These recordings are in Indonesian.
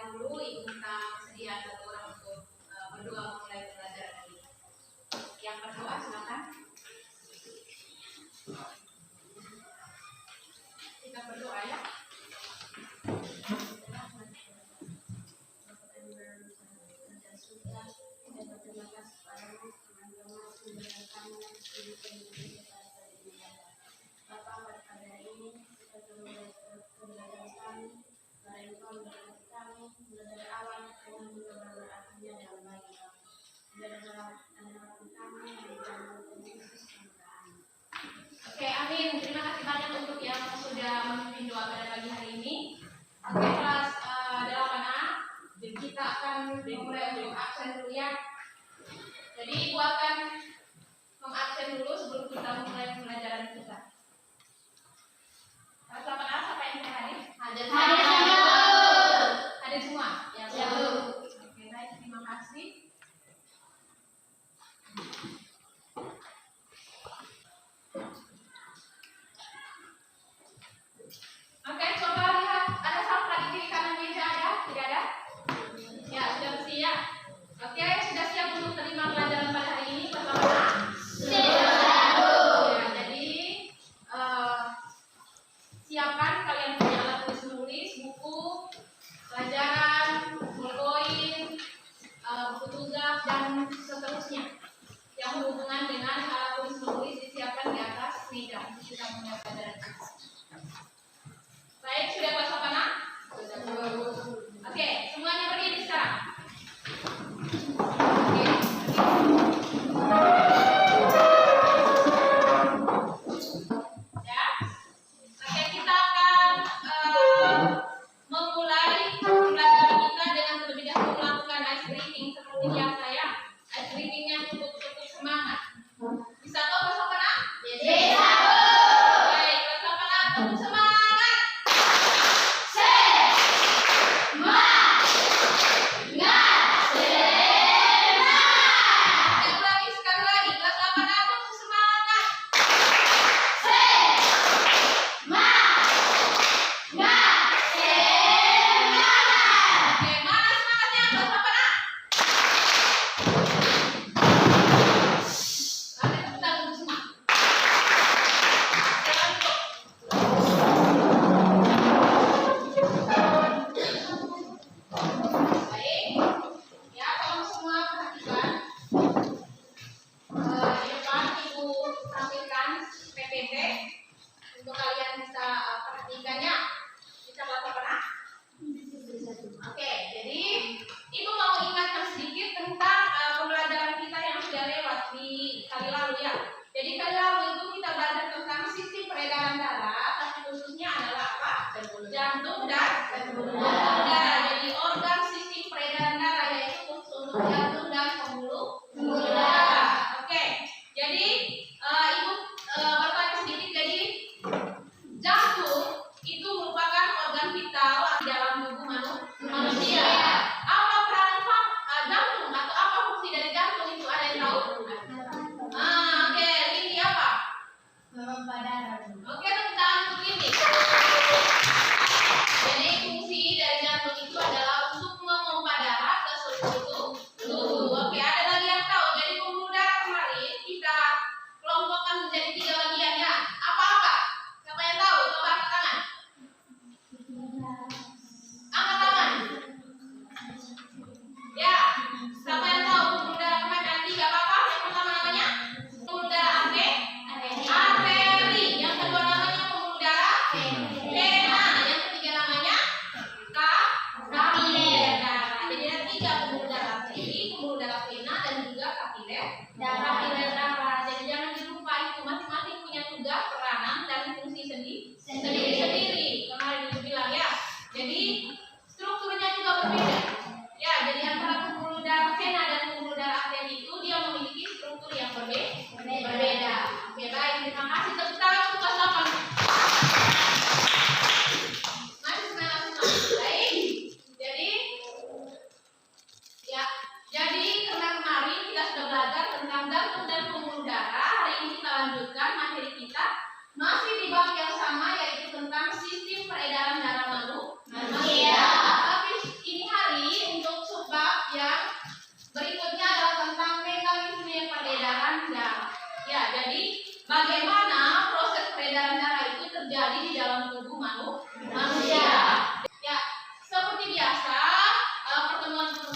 dahulu, Ibu minta kesediaan satu orang untuk berdoa memulai pelajaran ini. Yang berdoa silakan. Kita berdoa ya. Oke, amin. Terima kasih banyak untuk yang sudah memimpin doa pada pagi hari ini. Oke, kelas 8A, kita akan memulai untuk absen dulu ya. Jadi Ibu akan mengabsen dulu sebelum kita memulai pelajaran kita. Kelas 8A siapa yang tidak hadir? Hadir semua? Ya, oke, baik, terima kasih. Oke, coba lihat, ada sampah di kiri kanan meja ada? Tidak ada? Ya, sudah bersih ya. Oke, sudah siap untuk terima pelajaran pada hari ini? Pertama, siap.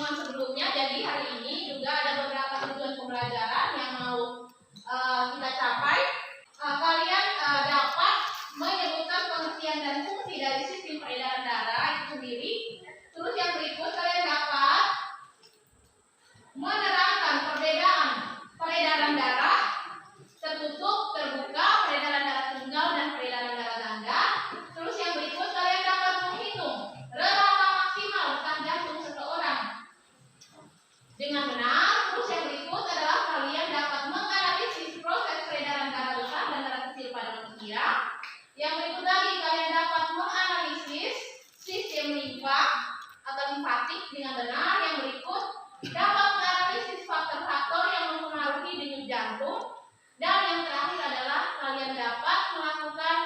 pertemuan sebelumnya, jadi hari ini juga ada beberapa tujuan pembelajaran yang mau kita capai. Kalian dapat menyebutkan pengertian dan fungsi dari sistem peredaran darah itu sendiri. Terus yang berikut kalian dapat menerangkan perbedaan peredaran darah tertutup, terbuka, peredaran darah tunggal, dan peredaran darah ganda. Terus yang berikut kalian dapat menghitung rata maksimal detak jantung seseorang dengan benar. Terus yang berikut adalah kalian dapat menganalisis proses peredaran darah besar dan darah kecil pada manusia. Yang berikut lagi kalian dapat menganalisis sistem limfa atau limfatik dengan benar. Yang berikut dapat menganalisis faktor-faktor yang mempengaruhi denyut jantung. Dan yang terakhir adalah kalian dapat melakukan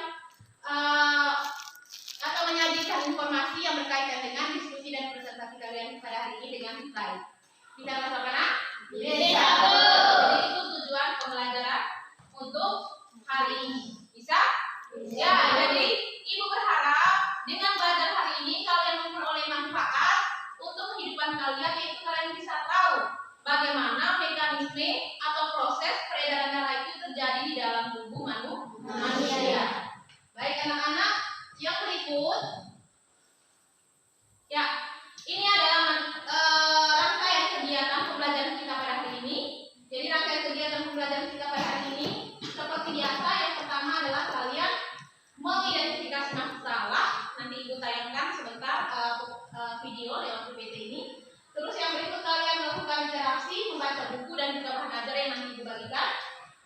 atau menyajikan informasi yang berkaitan dengan diskusi dan presentasi kalian pada hari ini dengan slide. Bisa bersama nak? Bisa. Jadi itu tujuan pembelajaran untuk hari ini. Bisa? Bisa. Ya, jadi Ibu berharap dengan belajar hari ini kalian memperoleh manfaat untuk kehidupan kalian, yaitu kalian bisa tahu bagaimana mekanisme atau proses peredaran darah itu terjadi di dalam tubuh manusia. Baik anak-anak, yang berikut, ya, ini adalah rangkaian kegiatan pembelajaran kita pada hari ini. Jadi rangkaian kegiatan pembelajaran kita pada hari ini seperti biasa. Yang pertama adalah kalian mengidentifikasi masalah. Nanti Ibu tayangkan sebentar video lewat PPT ini. Terus yang berikut kalian melakukan interaksi, membaca buku dan juga bahan ajar yang nanti dibagikan.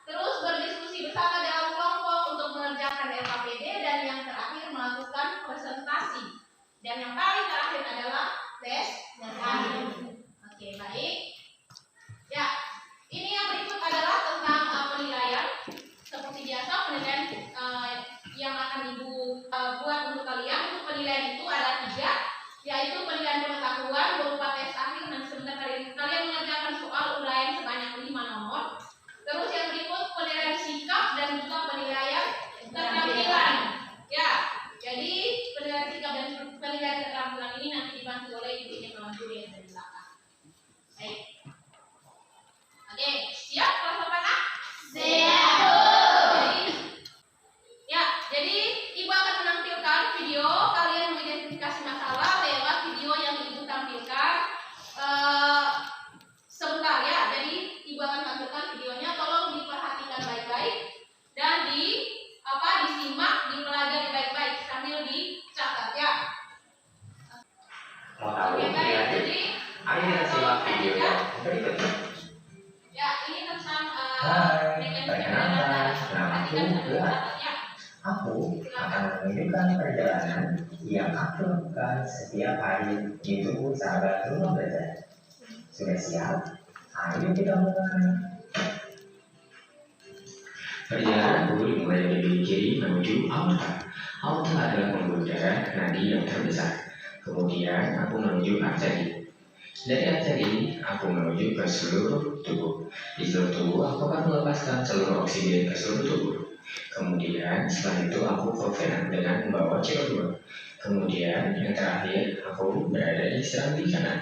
Terus berdiskusi bersama dalam kelompok untuk mengerjakan LKPD, dan yang terakhir melakukan presentasi. Dan yang paling terakhir adalah tes dan akhir. Oke, baik. Ya, ini yang berikut adalah tentang penilaian. Seperti biasa penilaian yang akan Ibu buat untuk kalian. Untuk penilaian itu ada 3, yaitu penilaian pengetahuan berupa tes akhir. Nanti sebentar kalian mengerjakan soal uraian sebanyak 5 nomor. Terus yang berikut penilaian sikap dan juga penilaian keterampilan. Ya, jadi penilaian sikap dan penilaian keterampilan ini nanti dibantu oleh Ibu yang membantu yang dari belakang. Baik. Oke, siap kelas 8A? Siap. Jadi Ibu akan menampilkan video kalian mengidentifikasi masalah lewat video yang Ibu tampilkan sebentar ya. Jadi Ibu akan tampilkan videonya, tolong diperhatikan baik-baik dan disimak, dipelajari baik-baik sambil dicatat ya. Mau tahu Oke, baik. Jadi kita simak video yang berikutnya. Ya, ini tentang mekanisme perkenalkan, nama aku Buat. ya. Aku akan menunjukkan perjalanan yang aku lakukan setiap hari di tubuh sahabat rumah belajar. Sudah siap? Ayo kita mulai. Perjalananku dimulai dari kiri menuju aorta. Aorta adalah pembuluh darah nadi yang terbesar. Kemudian aku menuju arteri. Dari arteri aku menuju ke seluruh tubuh. Di seluruh tubuh aku akan melepaskan seluruh oksigen ke seluruh tubuh. Kemudian setelah itu aku ke vena dengan membawa CO2. Kemudian yang terakhir aku berada di serambi kanan.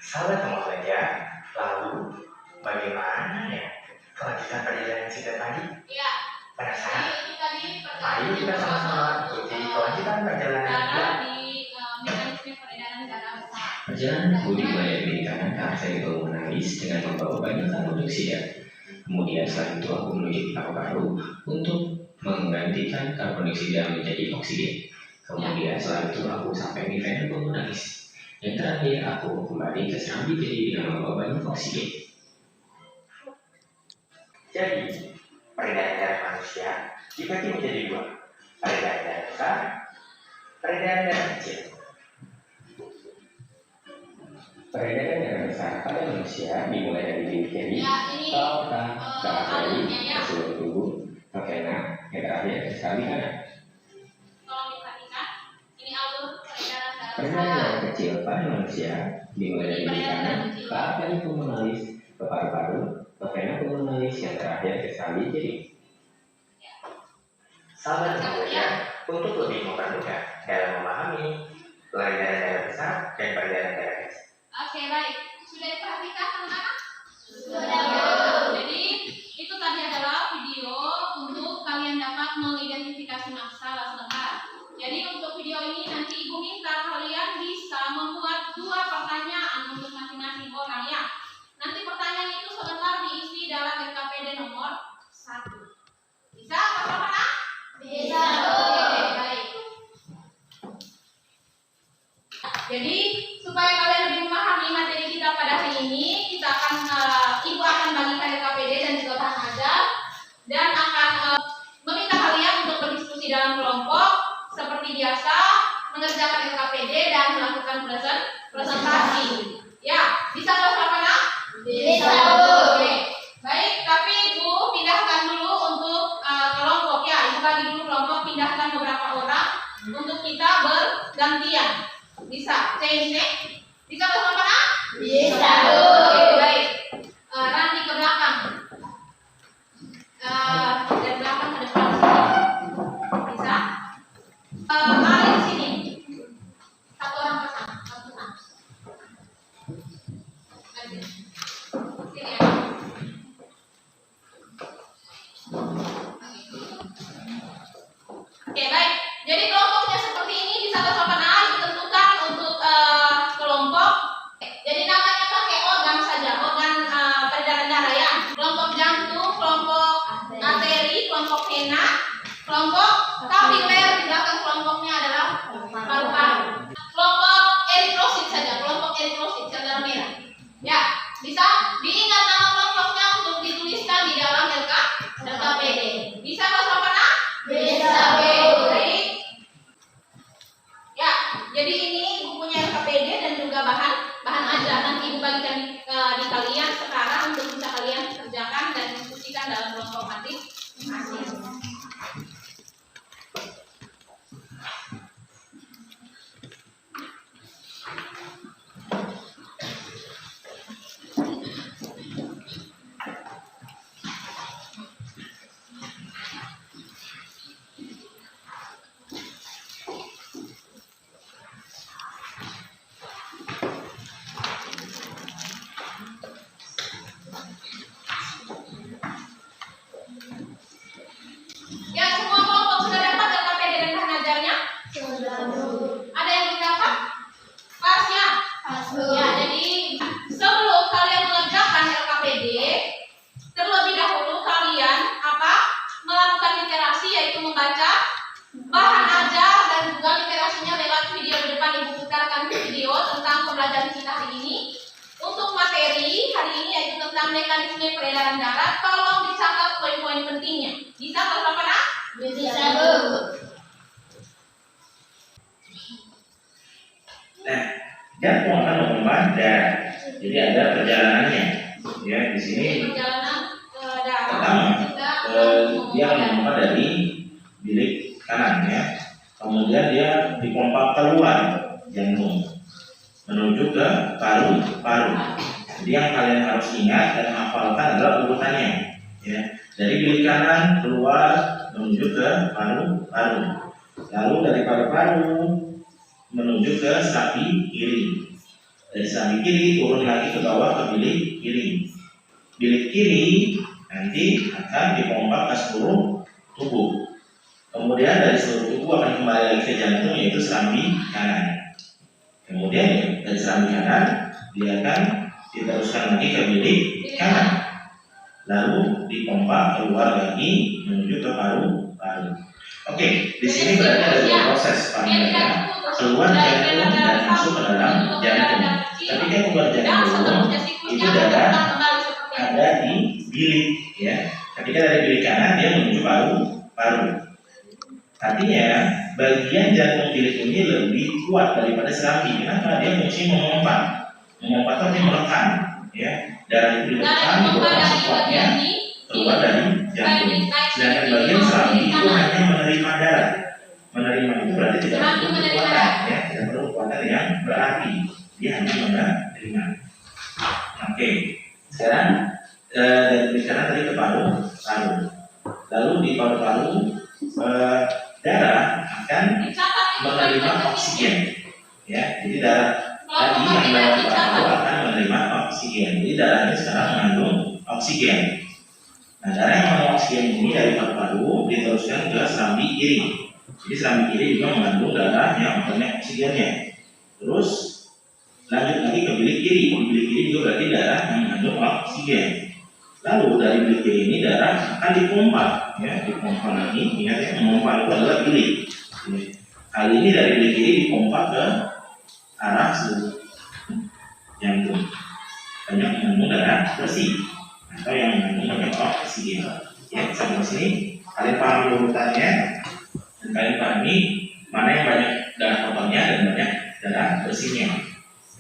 Sahabat rumah belajar, lalu bagaimana ya kelanjutan perjalanan kita tadi? Iya. Penasaran? Ini tadi Ayo kita sama-sama ikuti kelanjutan perjalanan kita. darah di mekanisme peredaran darah besar. Perjalananku dimulai dari kanan ke arteri pulmonalis dengan membawa banyak karbon dioksida. Kemudian setelah itu aku menuju ke paru-paru untuk menggantikan karbon dioksida menjadi oksigen. Kemudian setelah itu aku sampai di vena pulmonalis. Yang terakhir aku kembali ke serambi jadi dengan membawa banyak oksigen. Jadi peredaran darah manusia dibagi menjadi 2, peredaran darah besar, peredaran darah kecil. Peredaran darah besar pada manusia dimulai dari diri kiri ke aorta, ke arteri, ke seluruh tubuh, ke vena, yang terakhir ke serambi kanan. Tolong diperhatikan, ini alur peredaran darah Peredaran darah kecil pada manusia dimulai dari diri kanan ke arteri pulmonalis, ke paru-paru, ke vena pulmonalis, yang terakhir ke serambi kiri. Sahabat belajar, untuk lebih mempermudah dalam memahami peredaran darah besar dan pakai pelajaran darah. Oke, baik. Sudah diperhatikan anak-anak? Sudah. Jadi itu tadi adalah video untuk kalian dapat mengidentifikasi massa sebentar. Jadi untuk video ini nanti Ibu minta kalian bisa membuat 2 pertanyaan untuk masing-masing orang ya. Nanti pertanyaan itu sebentar diisi dalam LKPD nomor 1. Bisa Pak? Bisa. Oke, baik. Jadi supaya kalian lebih memahami materi kita pada hari ini, kita akan Ibu akan bagikan LKPD dan juga bahan ajar dan akan meminta kalian untuk berdiskusi dalam kelompok seperti biasa, mengerjakan LKPD dan melakukan presentasi. Ya, bisa Pak? Bisa. Oke. Baik, tapi Ibu pindahkan dulu untuk kelompok ya. Ibu bagi dulu kelompok, pindahkan beberapa orang untuk kita bergantian. Bisa, change bisa Pak? Bisa. Oke, baik. Randy ke belakang. Dari belakang ke depan sini. Bisa? Ali di sini. 1 orang ke sana, 1 ke sana. Sini ya. Oke, baik. Jadi kelompoknya seperti ini bisa Bapak ditentukan untuk kelompok. Jadi namanya pakai organ saja, organ peredaran darah ya. Kelompok jantung, kelompok arteri, kelompok vena, kelompok kapiler, di belakang kelompoknya adalah paru-paru. Kelompok eritrosit saja, kelompok eritrosit sel merah. Ya, bisa diingat nama kelompoknya untuk dituliskan di dalam LKPD. Bisa Bapak? Bisa. Oke, baik. Ya, jadi ini bukunya LKPD dan juga bahan ajar. Nanti Ibu bagikan di kalian sekarang untuk bisa kalian kerjakan dan diskusikan dalam kelompok masing-masing. Ya, semua kelompok sudah dapat LKPD dan bahan ajarnya? Sudah. Ada yang belum dapat? Pas ya? Pas. Ya, jadi sebelum kalian mengerjakan LKPD, terlebih dahulu kalian melakukan literasi, yaitu membaca bahan ajar dan juga literasinya lewat video di depan. Ibu putarkan video tentang pembelajaran kita hari ini. Untuk materi hari ini yaitu tentang mekanisme peredaran darah, tolong dicatat poin-poin pentingnya. Bisa Bapak? Bisa, Bu. Nah, jantung akan mengubah darah. Jadi ada perjalanannya. Ya, di sini perjalanan darah. Pertama, dia akan memompa dari bilik kanan ya. Kemudian dia dipompa keluar jantung menuju ke paru-paru. Jadi yang kalian harus ingat dan hafalkan adalah urutannya. Ya, dari bilik kanan keluar menuju ke paru-paru. Lalu dari paru-paru menuju ke serambi kiri. Dari serambi kiri turun lagi ke bawah ke bilik kiri. Bilik kiri nanti akan dipompa ke seluruh tubuh. Kemudian dari seluruh tubuh akan kembali lagi ke jantung, yaitu serambi kanan. Kemudian dari serambi kanan dia akan diteruskan lagi ke bilik kanan. Lalu dipompa keluar lagi menuju ke paru-paru. Oke, di sini berarti ada 2 proses pemilihan, keluar jantung dan masuk ke dalam jantung. Ketika keluar jantung, itu darah ada di bilik, ya. Ketika dari bilik kanan dia menuju paru-paru. Artinya bagian jantung bilik ini lebih kuat daripada serambi. Kenapa? Dia fungsi memompa itu artinya menekan, ya. Darah itu ditekan, dibawa supportnya keluar dari jantung. Sedangkan bagian serambi itu hanya menerima darah. Menerima itu berarti tidak perlu kekuatan, ya, tidak perlu kekuatan yang berarti. Dia hanya menerima. Oke, sekarang dari bilik kanan tadi ke paru-paru. Lalu di paru-paru darah akan menerima oksigen, ya. Jadi darah tadi yang melewati paru-paru akan menerima oksigen. Jadi darahnya sekarang mengandung oksigen. Nah, darah yang mengandung oksigen ini dari paru-paru diteruskan ke serambi kiri. Jadi serambi kiri juga mengandung darah yang banyak oksigennya. Terus lanjut lagi ke bilik kiri. Di bilik kiri juga berarti darah yang mengandung oksigen. Lalu dari bilik kiri ini darah akan dipompa, ya, dipompa lagi. Ingat ya, memompa itu adalah bilik. Kali ini dari bilik kiri dipompa ke arah seluruh jantung. Banyak mengandung darah bersih atau yang mengandung banyak oksigen. Ya, sampai sini kalian pahami urutannya dan kalian pahami mana yang banyak darah kotornya dan banyak darah bersihnya.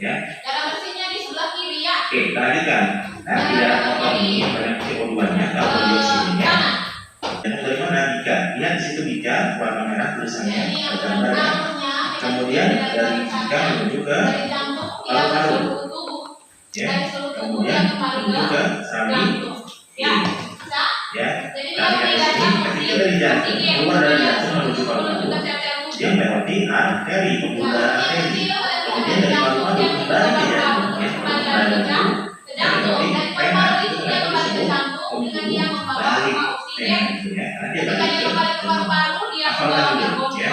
Ya. Darah bersihnya di sebelah kiri ya. Oke, kita lanjutkan. Nah, di darah kotor ini banyak CO2-nya atau dioksinnya. Dan dari mana? Bika. Lihat di situ Bika warna merah tulisannya bergambar. Ya. Kemudian dari Bika menuju ke paru-paru. Ya. Kemudian menuju ke serambi. Ya. Nah, dari sini ketika dari jantung keluar dari jantung menuju paru-paru, dia melewati arteri, pembuluh arteri. Kemudian dari paru-paru kembali ke jantung, ya, ke jantung. Dan pena itu kembali ke jantung dengan dia membawa oksigen. Ketika dia kembali ke paru-paru, dia membawa karbon, dia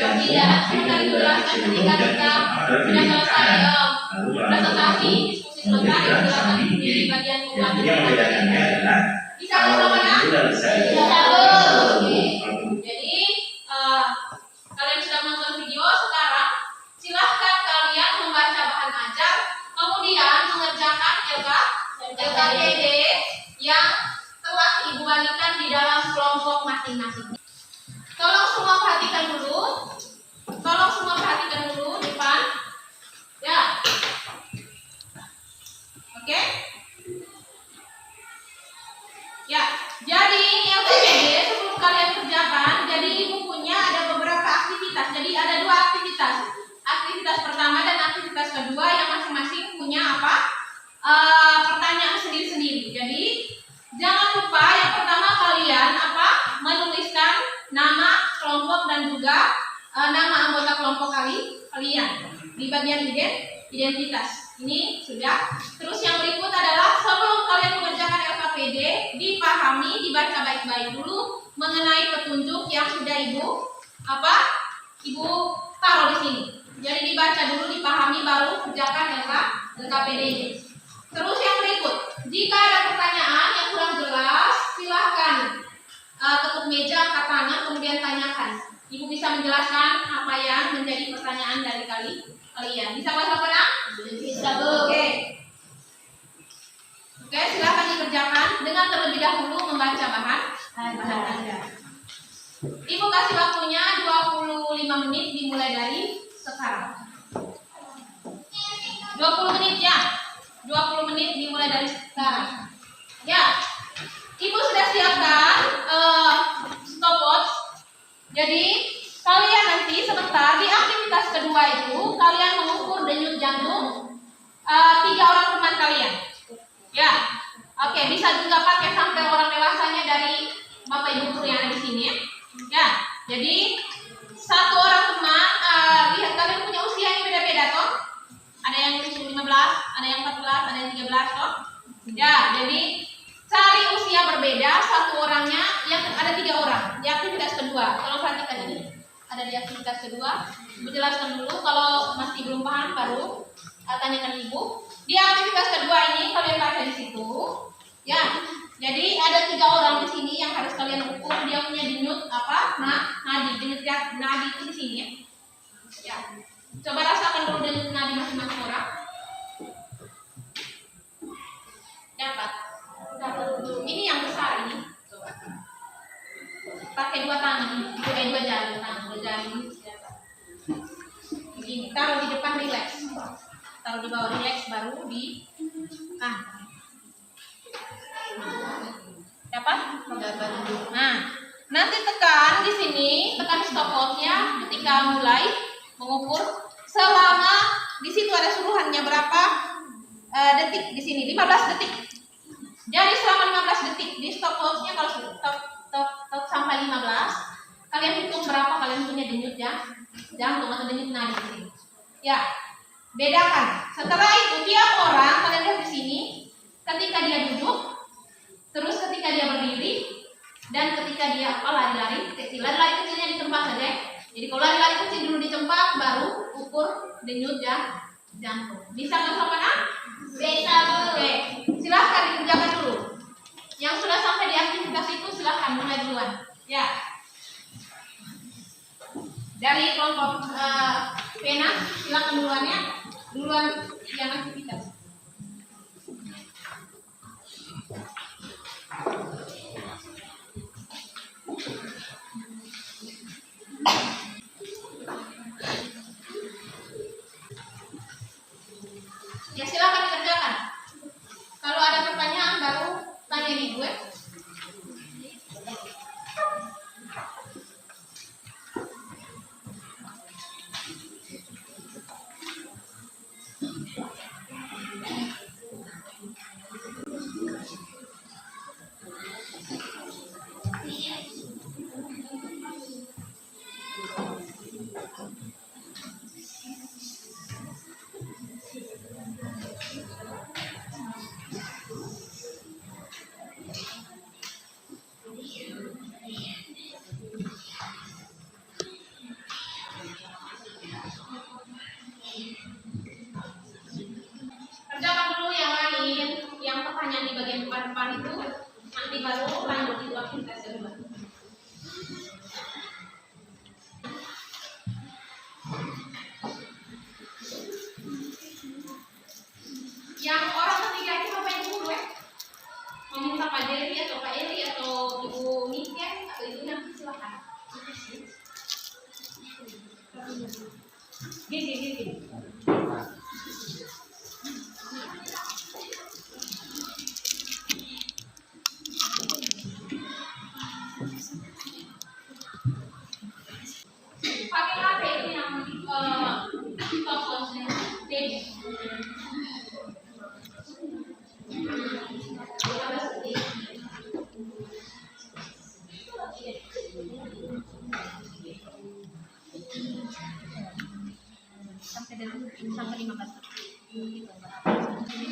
bertindak. Sebentar dijelaskan ketika kita sudah selesai presentasi diskusi selesai dijelaskan di bagian yang membedakannya adalah bisa bersama-sama. sudah bisa. Jadi kalian sudah menonton video, sekarang silahkan kalian membaca bahan ajar, kemudian mengerjakan LKPD yang telah ibu bagikan di dalam kelompok masing-masing. Tolong semua perhatikan dulu. Depan. Ya. Oke. Ya, jadi LKPD sebelum kalian kerjakan, jadi ibu punya ada beberapa aktivitas. Jadi ada 2 aktivitas. Aktivitas pertama dan aktivitas kedua yang masing-masing punya apa? Pertanyaan sendiri-sendiri. Jadi jangan lupa yang pertama kalian menuliskan nama kelompok dan juga nama anggota kelompok kalian di bagian identitas. Ini sudah. Terus yang berikut adalah sebelum kalian mengerjakan LKPD, dipahami, dibaca baik-baik dulu mengenai petunjuk yang sudah ibu taruh di sini. Jadi dibaca dulu, dipahami, baru kerjakan LKPD. Terus yang berikut, jika ada pertanyaan yang kurang jelas, silahkan ketuk meja, angkat tangan, kemudian tanyakan. Ibu bisa menjelaskan apa yang menjadi pertanyaan dari kalian. Bisa bahasa apa? Bisa, Bu. Oke, silahkan dikerjakan dengan terlebih dahulu membaca bahan ajar. Ibu kasih waktunya 25 menit dimulai dari sekarang. 20 menit ya. 20 menit dimulai dari sekarang. Ya. Ibu sudah siapkan stopwatch. Jadi kalian nanti sebentar di aktivitas kedua itu kalian mengukur denyut jantung 3 orang teman kalian. Ya. Oke, bisa juga pakai sampai orang dewasanya dari Bapak Ibu guru yang ada di sini ya. Ya. Jadi 1 orang teman, lihat kalian punya usia yang beda-beda toh. Ada yang usia 15, ada yang 14, ada yang 13 toh. Ya, jadi cari usia berbeda, 1 orangnya yang ada 3 orang di aktivitas kedua. Tolong perhatikan ini. Ada di aktivitas kedua. Ibu jelaskan dulu, kalau masih belum paham baru tanyakan ibu. Di aktivitas kedua ini kalian baca di situ. Ya. Jadi ada 3 orang di sini yang harus kalian ukur. Dia punya denyut nadi. Denyut nadi itu di sini ya. Ya. Coba rasakan dulu denyut nadi masing-masing orang. Dapat. Ini yang besar ini. Coba. Pakai 2 tangan. 2 jari tangan. 2 jari ini. Begini. Taruh di depan, relax. Taruh di bawah, relax, baru di dapat? Nah, nanti tekan di sini, tekan stopwatch-nya ketika mulai mengukur. Selama di situ ada suruhannya berapa detik di sini, 15 detik. Jadi selama 15 detik di stopwatch-nya kalau stop sampai 15, kalian hitung berapa kalian punya denyut jantung atau denyut nadi di sini. Ya. Bedakan. Setelah itu tiap orang, kalian lihat di sini, ketika dia duduk, terus ketika dia berdiri, dan ketika dia lari-lari kecilnya di tempat saja. Jadi kalau lari-lari kecil dulu di tempat, baru ukur denyut jantung. Bisa nggak sama? Bisa. Oke, silahkan dikerjakan dulu. Yang sudah sampai di aktivitas itu silahkan mulai duluan. Ya. Dari kelompok pena, silahkan duluan yang aktivitas. Ya silakan dikerjakan. Kalau ada pertanyaan baru tanya di gue. Kerjakan dulu yang lain, yang pertanyaan di bagian depan itu, nanti baru lanjut itu aktivitas kedua. Yang orang ketiga itu apa yang dulu ya? Meminta Pak Jerry atau Pak Eli atau Ibu Mika atau Ibu nanti silakan. Gini. Pakai HP itu yang teleponnya Dedi. Sampai 15.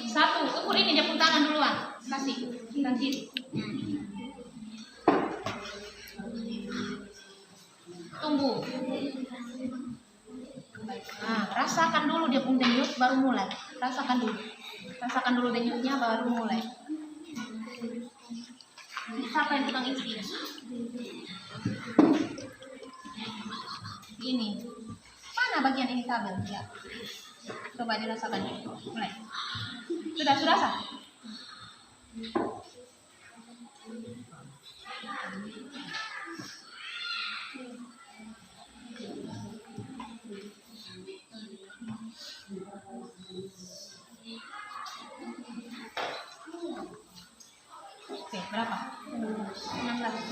Satu, ukur ini jepun tangan duluan. Kasih. Tunggu. Nah, rasakan dulu dia pun denyut baru mulai. Rasakan dulu denyutnya baru mulai. Siapa yang tukang isi? Ini. Mana bagian ini kabel? Ya. Coba dirasakan. Mulai. Sudah sah? Oke, berapa? 16.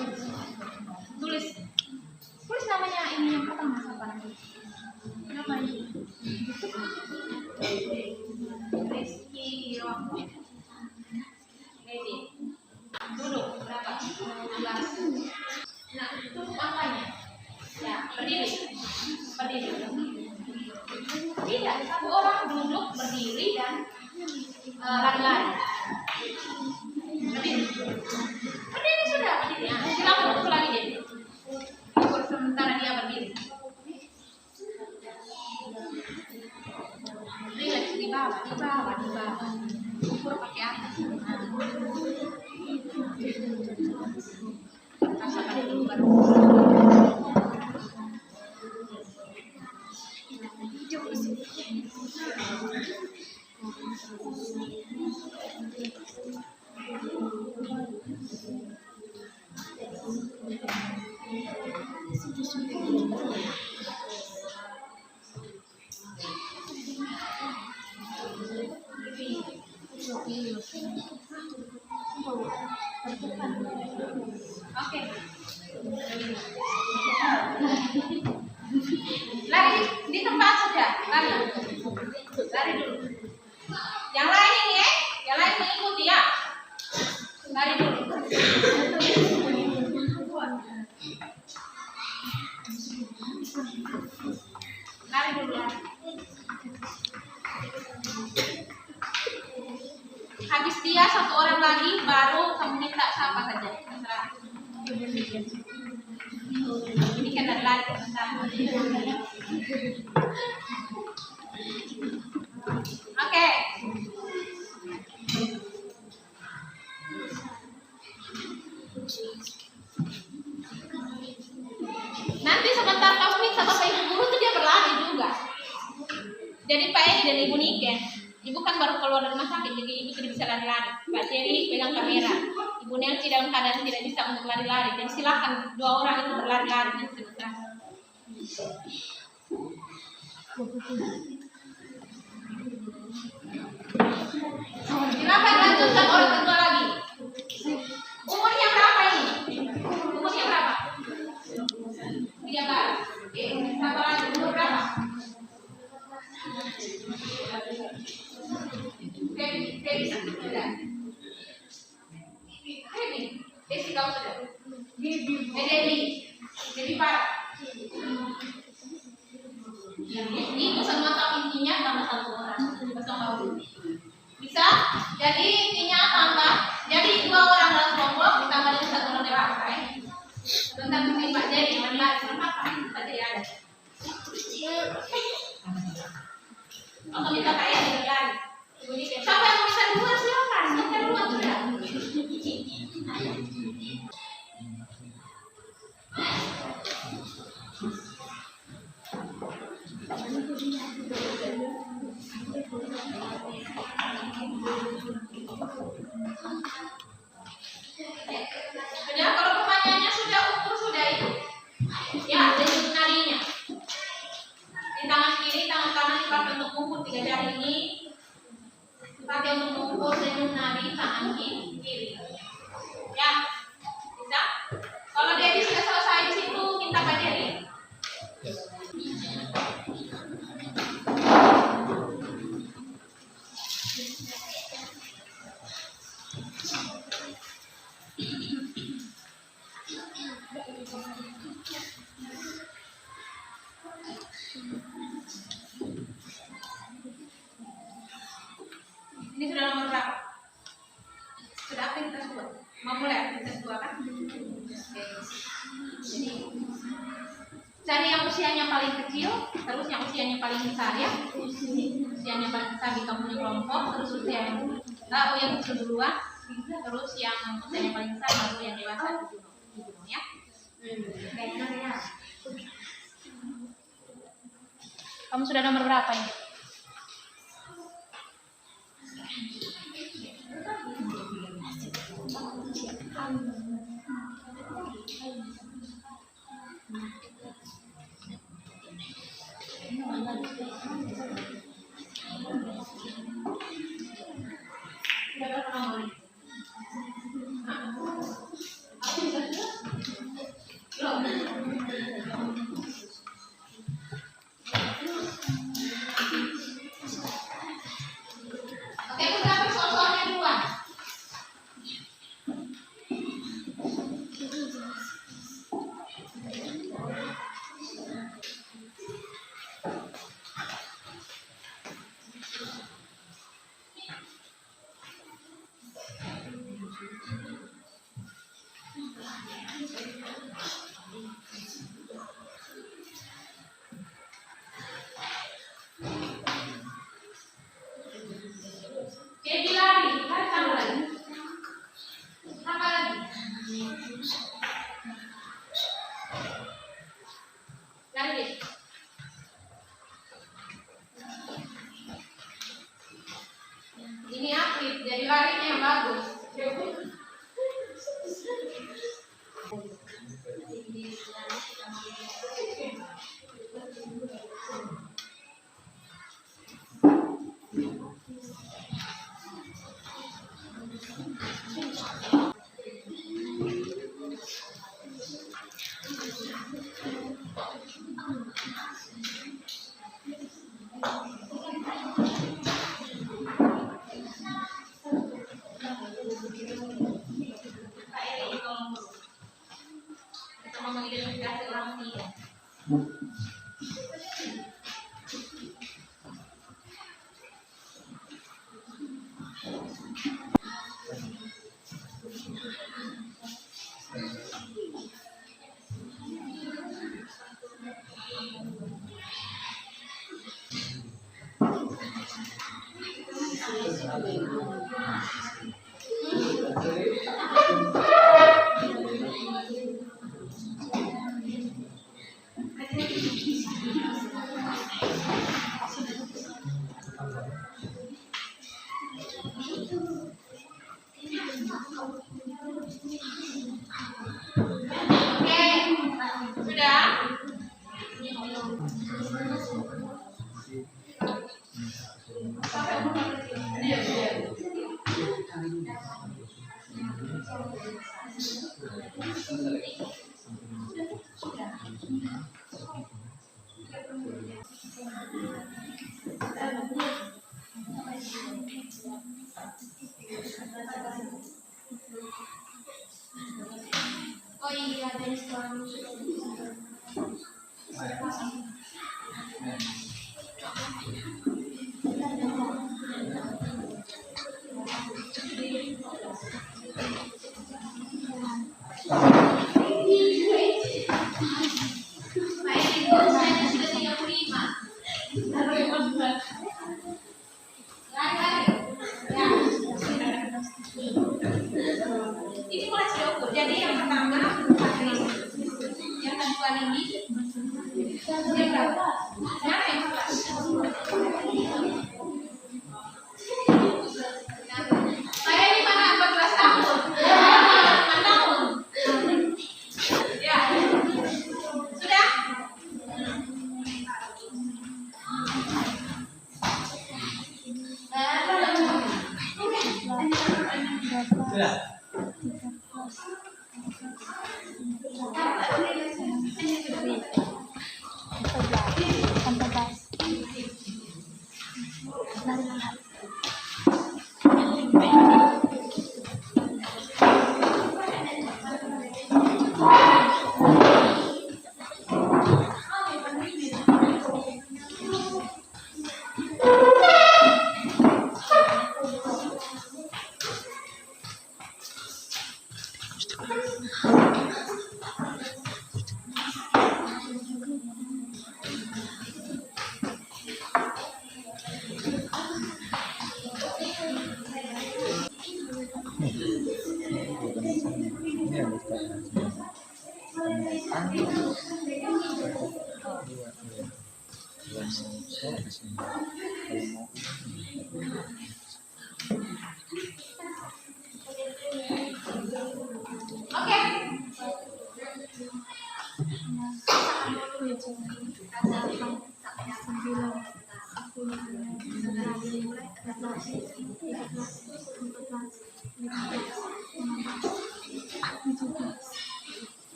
Tulis namanya ini yang pertama apa nanti? Berapa ini? Rizky Rohmo. Dedi. Duduk berapa? 16. Nah, itu apanya? Ya, berdiri. Tidak, satu orang duduk, berdiri dan lari-lari. Berdiri sudah, berdiri. Nah, silakan ukur lagi deh. Ukur sementara dia berdiri. Relax di bawah. Ukur pakai atas. Rasakan dulu baru. Oke. Lari di tempat saja, lari dulu. Yang lain ini ya, yang lain mengikuti ya. Lari dulu. Lari dulu. Habis dia satu orang lagi baru kamu minta siapa saja. Terserah. Ini kan dari lari sebentar. Oke. Nanti sebentar kamu minta bapak ibu guru tuh dia berlari juga. Jadi Pak Edi dan Ibu Niken, Ibu kan baru keluar dari rumah sakit, jadi Ibu tidak bisa lari-lari. Pak Jerry pegang kamera, Ibu Nelci dalam keadaan tidak bisa untuk lari-lari. Jadi silakan dua orang itu berlari-lari dan sebentar. Silakan lanjutkan orang kedua lagi. Umurnya berapa ini? Umurnya berapa? 13. Oke, siapa lagi? Umur berapa? Feby sudah. Feby, Desi kau sudah. Debbie Farah. Ini pesan mata intinya tambah satu orang. Pesan tahu. Bisa? Jadi intinya tambah. Jadi dua orang dalam kelompok ditambah dengan satu orang dewasa. Tentang mungkin Pak Jerry, mana sama Pak Jerry ada. Kalau minta kayak di lari. Siapa yang bisa dua silakan. Kita dua sudah. Sudah, kalau pertanyaannya sudah ukur sudah itu. Ya, denyut nadinya. Di tangan kiri, tangan kanan dipakai untuk mengukur 3 jari ini. Pakai untuk mengukur denyut nadi tangan kiri. Ya, bisa? Kalau Debbie sudah selesai di situ, minta Pak Jerry. Ini sudah nomor berapa? Sudah aktivitas 2. Mau mulai aktivitas 2 kan? Oke. Jadi cari yang usianya paling kecil, terus yang usianya paling besar ya. Usianya paling besar di kamu di kelompok, terus usia yang kecil duluan, terus yang usianya paling besar baru yang dewasa di gunung ya. Kamu sudah nomor berapa ini? Ini aktif, jadi larinya yang bagus. Oh iya, dari sekolah ini mulai diukur. Jadi yang pertama yang kedua ini yang berapa? Yang 14. Saya ini mana 14 tahun? 8 tahun. Ya, sudah. Sudah.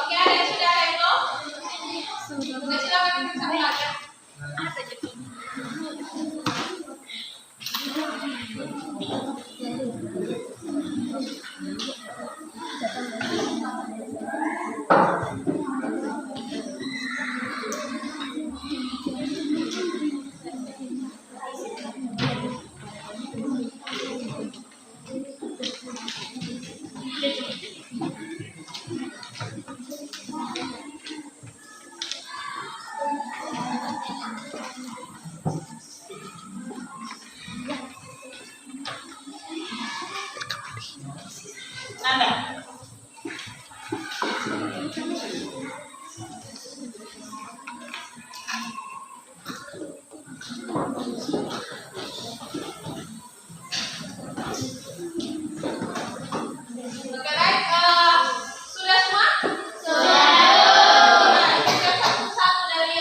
Oke, ada yang sudah ada itu? Oke, silakan kita sambung lagi. Oke, baik. Sudah semua? Sudah. Sudah satu dari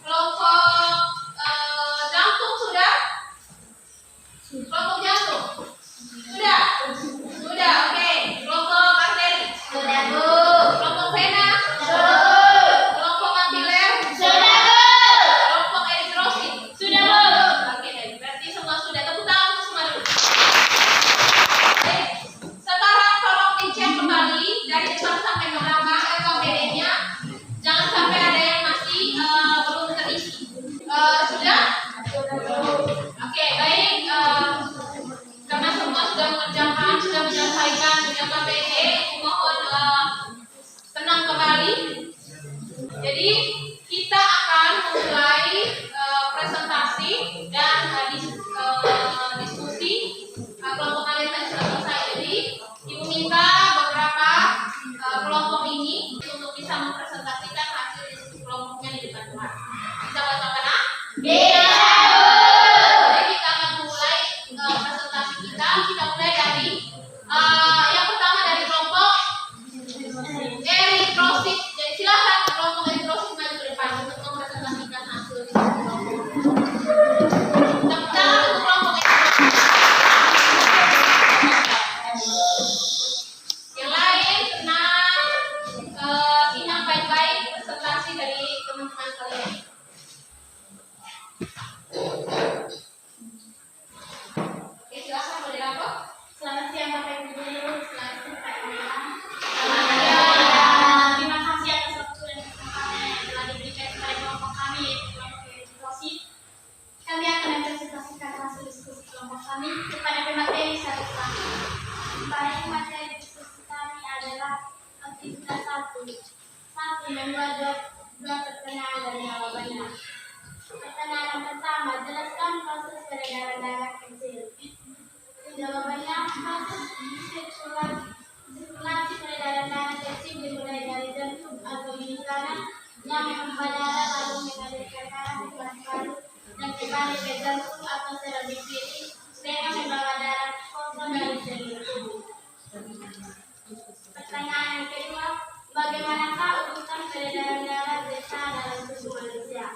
kelompok jantung sudah? Kelompok jantung? Sudah? Sudah, oke. Kelompok arteri? Sudah, Bu. Kelompok vena? Sudah. Kelompok kapiler? Sudah, Bu. Kelompok eritrosit? Sudah, Bu. Oke, baik. Berarti semua sudah. Tepuk tangan untuk semua dulu. Baik. Sekarang tolong dicek kembali dari depan sampai ke belakang LKPD-nya. Jangan sampai ada yang masih belum terisi. Sudah? Oke, baik. Karena semua sudah mengerjakan, sudah menyelesaikan LKPD, mohon tenang kembali. Jadi kita akan memulai presentasi dan diskusi. Kelompok kalian tadi sudah selesai. Jadi Ibu minta beberapa kelompok ini untuk bisa mempresentasikan hasil diskusi kelompoknya di depan Tuhan. Bisa bacakan? Bisa. Jadi kita akan memulai presentasi kita. Kita mulai dari yang pertama dari kelompok eritrosit. Jadi silakan kelompok eritrosit maju ke depan untuk mempresentasikan hasil diskusi kelompok. Tepuk tangan untuk kelompok eritrosit. Yang lain tenang, simak baik-baik presentasi dari teman-teman kalian. Oke, silakan moderator. Selamat siang Bapak Ibu Guru, selamat siang Pak Iman. Selamat siang. Terima kasih atas waktu dan kesempatan yang telah diberikan kepada kelompok kami, yaitu kelompok eritrosit. Kami akan mempresentasikan hasil diskusi kelompok kami kepada pemateri satu-satu. Baik, materi diskusi kami adalah aktivitas 1. Membuat dua pertanyaan dan jawabannya. Pertanyaan yang pertama, jelaskan proses peredaran darah kecil. Jawabannya, proses sirkulasi peredaran darah kecil dimulai dari jantung atau gigitan yang memompa darah lalu mengalirkan darah ke paru-paru dan kembali ke jantung atau sel di kiri dengan membawa darah kosong dari seluruh tubuh. Pertanyaan yang kedua, bagaimanakah urutan peredaran darah zeta dalam tubuh manusia?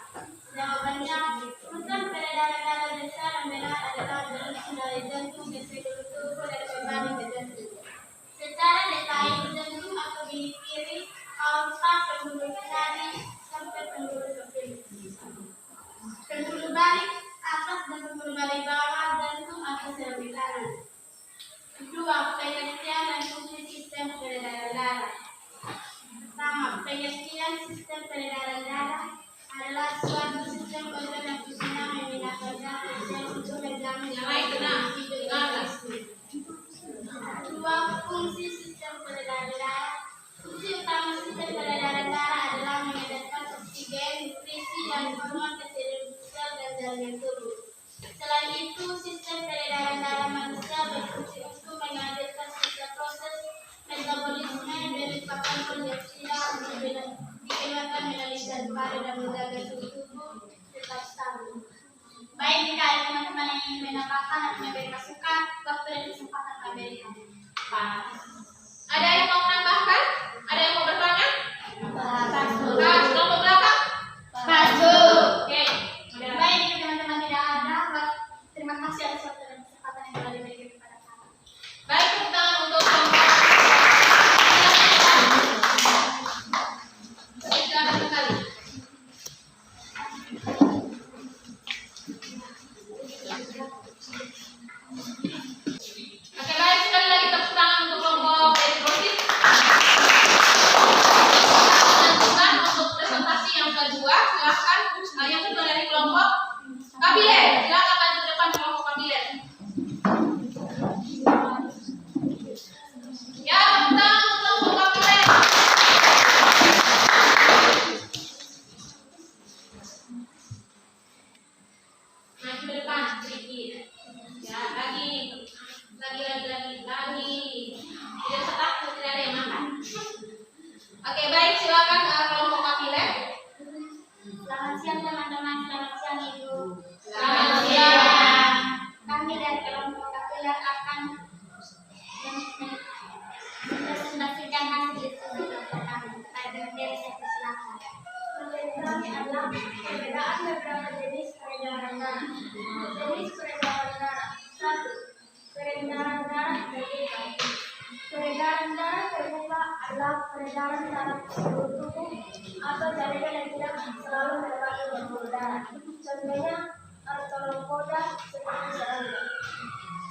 Jawabannya, urutan peredaran darah zeta yang benar adalah berlangsung dari jantung ke seluruh tubuh dan kembali ke jantung. Secara detail, jantung atau gigi kiri, aorta, pembuluh kaki sampai pembuluh kepala. Pembuluh balik atas dan pembuluh balik bawah jantung atau sel di kanan. Kedua, pengertian dan fungsi sistem peredaran darah. Pertama, pengertian sistem peredaran darah adalah suatu sistem organ yang fungsinya memindahkan darah ke sel untuk menjamin Kedua, fungsi sistem peredaran darah. Fungsi utama sistem peredaran darah adalah mengedarkan oksigen, nutrisi, dan hormon ke seluruh sel dan jaringan tubuh. Selain itu, sistem peredaran darah manusia berfungsi untuk menghadirkan setiap proses metabolisme yang merupakan kondioksida untuk dikeluarkan melalui zat paru dan menjaga suhu tubuh tetap stabil. Baik, teman-teman teman-teman yang ingin menambahkan atau memberi masukan, waktu dan kesempatan kami berikan. Ada yang mau menambahkan? Ada yang mau bertanya? Masuk. Kelompok belakang? Masuk. Oke. Baik, jika teman-teman tidak ada, terima kasih atas waktu dan kesempatan yang telah diberikan kepada kami. Baik, tepuk tangan untuk kelompok. Silakan sekali. Oke, baik, sekali lagi tepuk tangan untuk kelompok eksplosif. Lanjutkan untuk presentasi yang kedua, silakan. Yang kedua dari kelompok kabinet, silakan maju ke depan kelompok kabinet. Ya, tepuk tangan untuk kelompok kabinet. Maju ke depan sedikit. Ya, lagi. Tidak setak, tidak ada yang makan. Oke, baik, silakan kelompok kabinet. Selamat siang teman-teman, selamat siang Ibu. Selamat siang. Kami dari kelompok kabinet akan mempresentasikan hasil diskusi kelompok kami. Dari saya persilakan. Materi kami adalah perbedaan beberapa jenis peredaran darah. Jenis peredaran darah. 1. Peredaran darah terbuka. Peredaran darah terbuka adalah peredaran darah ke seluruh tubuh atau jaringan yang tidak selalu melewati pembuluh darah. Contohnya arteriopoda seperti serangga.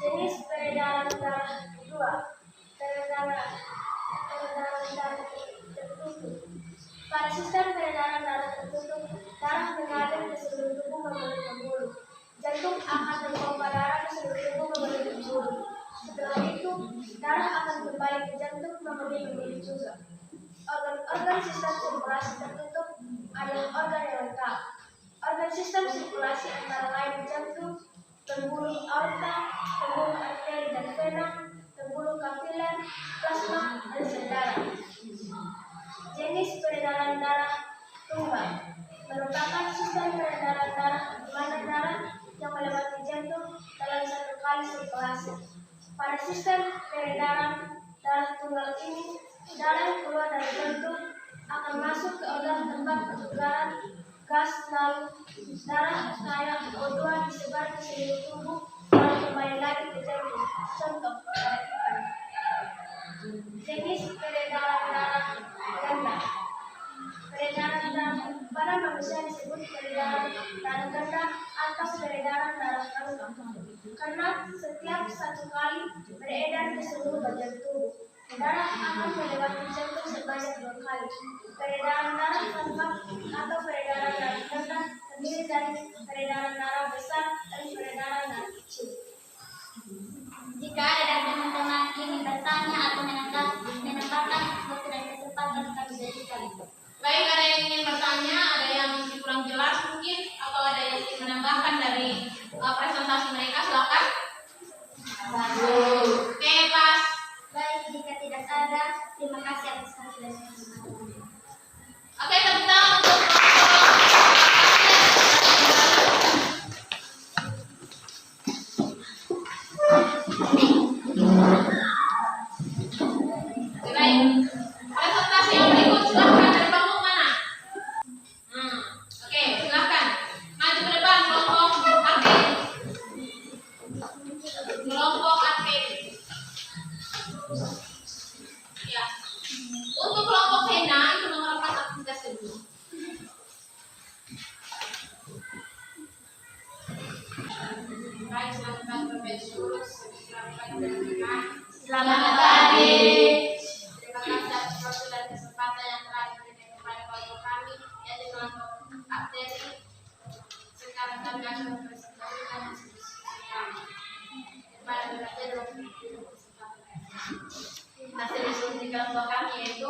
Jenis peredaran darah kedua, peredaran darah tertutup. Pada sistem peredaran darah tertutup, darah mengalir ke seluruh tubuh melalui pembuluh. Jantung akan memompa darah ke seluruh tubuh melalui pembuluh. Setelah itu, darah akan kembali ke jantung melalui pembuluh juga. Organ-organ sistem sirkulasi tertutup adalah organ yang lengkap. Organ sistem sirkulasi antara lain jantung, pembuluh aorta, pembuluh arteri dan vena, pembuluh kapiler, plasma, dan sel darah. Jenis peredaran darah tunggal merupakan sistem peredaran darah di mana darah yang melewati jantung dalam satu kali sirkulasi. Pada sistem peredaran darah tunggal ini, darah yang keluar dari jantung akan masuk ke organ tempat pertukaran gas, lalu darah kayak O2 disebar ke seluruh tubuh lalu kembali lagi ke jantung. Contoh pada ikan. Jenis peredaran darah ganda. Peredaran darah pada manusia disebut peredaran darah ganda atau peredaran darah tangga karena setiap satu kali beredar ke seluruh bagian tubuh. Darah akan melewati jantung sebanyak 2 kali. Peredaran darah tangga atau peredaran darah ganda terdiri dari peredaran darah besar dan peredaran darah kecil. Jika ada dari teman-teman ingin bertanya atau menambahkan waktu dan kesempatan kami berikan. Baik, ada yang ingin bertanya, ada yang kurang jelas mungkin, atau ada yang ingin menambahkan dari presentasi mereka, silakan. Oke, pas. Baik, jika tidak ada, terima kasih atas kesempatan. Oke, tepuk tangan untuk baik. Presentasi yang berikut silakan dari kelompok mana? Oke, silakan maju ke depan kelompok aktif. Kelompok aktif. Ya. Untuk kelompok Vena itu menerapkan aktivitas kedua. Baik, silakan Profesor. Selamat pagi. Terima kasih atas waktu dan kesempatan yang telah diberikan kepada kelompok kami, yaitu kelompok bakteri. Sekarang kami akan mempresentasikan hasil diskusi kami. Kepada belajar Hasil diskusi kelompok kami yaitu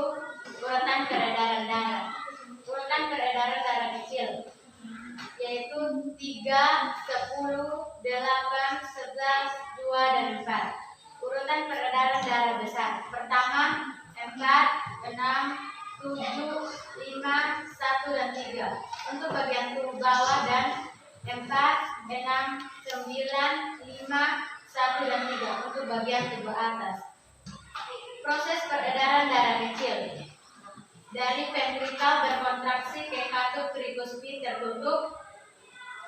urutan peredaran darah. Urutan peredaran darah kecil yaitu 3, 10, 8, 11, 2, dan 4. Urutan peredaran darah besar. Pertama, 4, 6, 7, 5, 1, dan 3. Untuk bagian tubuh bawah dan 4, 9, 5, 1, dan 3 untuk bagian tubuh atas. Proses peredaran darah kecil dari ventrikal berkontraksi ke katup tricuspid tertutup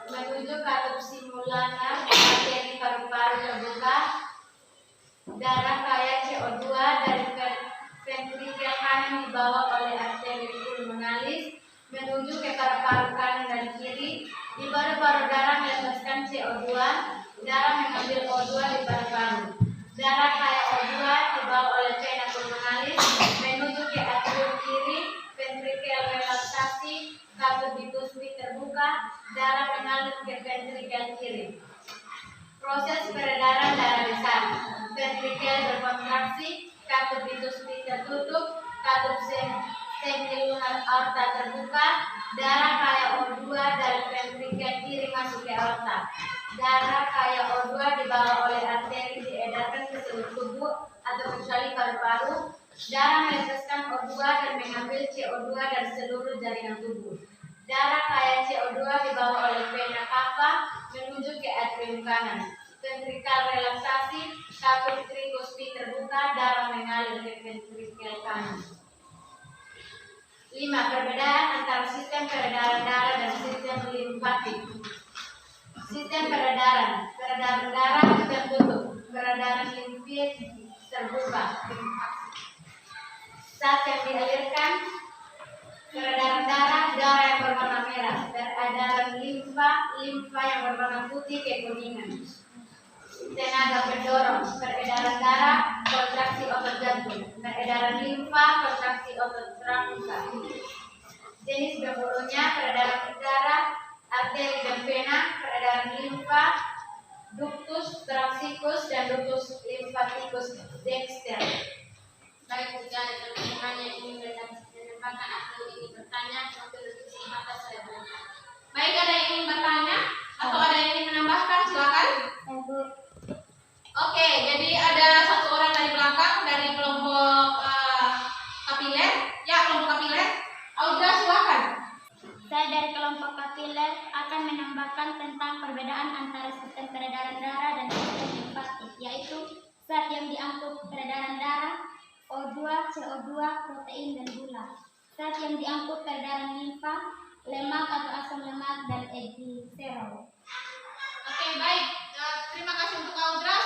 menuju katup simulator arteri paru-paru terbuka. Darah kaya CO2 dari ventrikel kanan dibawa oleh arteri pulmonalis menuju ke paru-paru kanan dan kiri. Di paru-paru darah melepaskan CO2, darah mengambil O2 di paru-paru. Darah kaya O2 dibawa oleh vena pulmonalis menuju ke atrium kiri, ventrikel relaksasi, katup tricuspid terbuka, darah mengalir ke ventrikel kiri. Proses peredaran darah besar. Ventrikel berkontraksi, katup tricuspid tertutup, katup semilunar aorta terbuka, darah kaya O2 dari ventrikel kiri masuk ke aorta. Darah kaya O2 dibawa oleh arteri diedarkan ke seluruh tubuh atau kecuali paru-paru. Darah melepaskan O2 dan mengambil CO2 dari seluruh jaringan tubuh. Darah kaya CO2 dibawa oleh vena cava menuju ke atrium kanan. Ventrikal relaksasi, katup tricuspid terbuka, darah mengalir ke ventrikel kanan. 5. Perbedaan antara sistem peredaran darah dan sistem limfatik. Sistem peredaran darah tertutup, peredaran limfit terbuka. Saat yang dialirkan, peredaran darah yang berwarna merah, peredaran limfa yang berwarna putih kekuningan. Tenaga pendorong, peredaran darah, kontraksi otot jantung, peredaran limfa, kontraksi otot pramuka. Jenis berpuluhnya, peredaran darah, arteri dan vena, peredaran limfa, ductus thoraxicus dan ductus lymphaticus dexter. Baik, jika ada teman-teman yang ingin menambahkan atau ingin bertanya, sambil kesempatan saya berikan. Baik, ada yang ingin bertanya atau ada yang ingin menambahkan, silakan. Oke, jadi ada satu orang dari belakang dari kelompok kapiler. Ya, kelompok kapiler. Audra, silakan. Saya dari kelompok kapiler akan menambahkan tentang perbedaan antara sistem peredaran darah dan sistem limfatik, yaitu zat yang diangkut peredaran darah, O2, CO2, protein, dan gula. Zat yang diangkut peredaran limfa, lemak atau asam lemak, dan gliserol. Oke, baik. Terima kasih untuk Audra.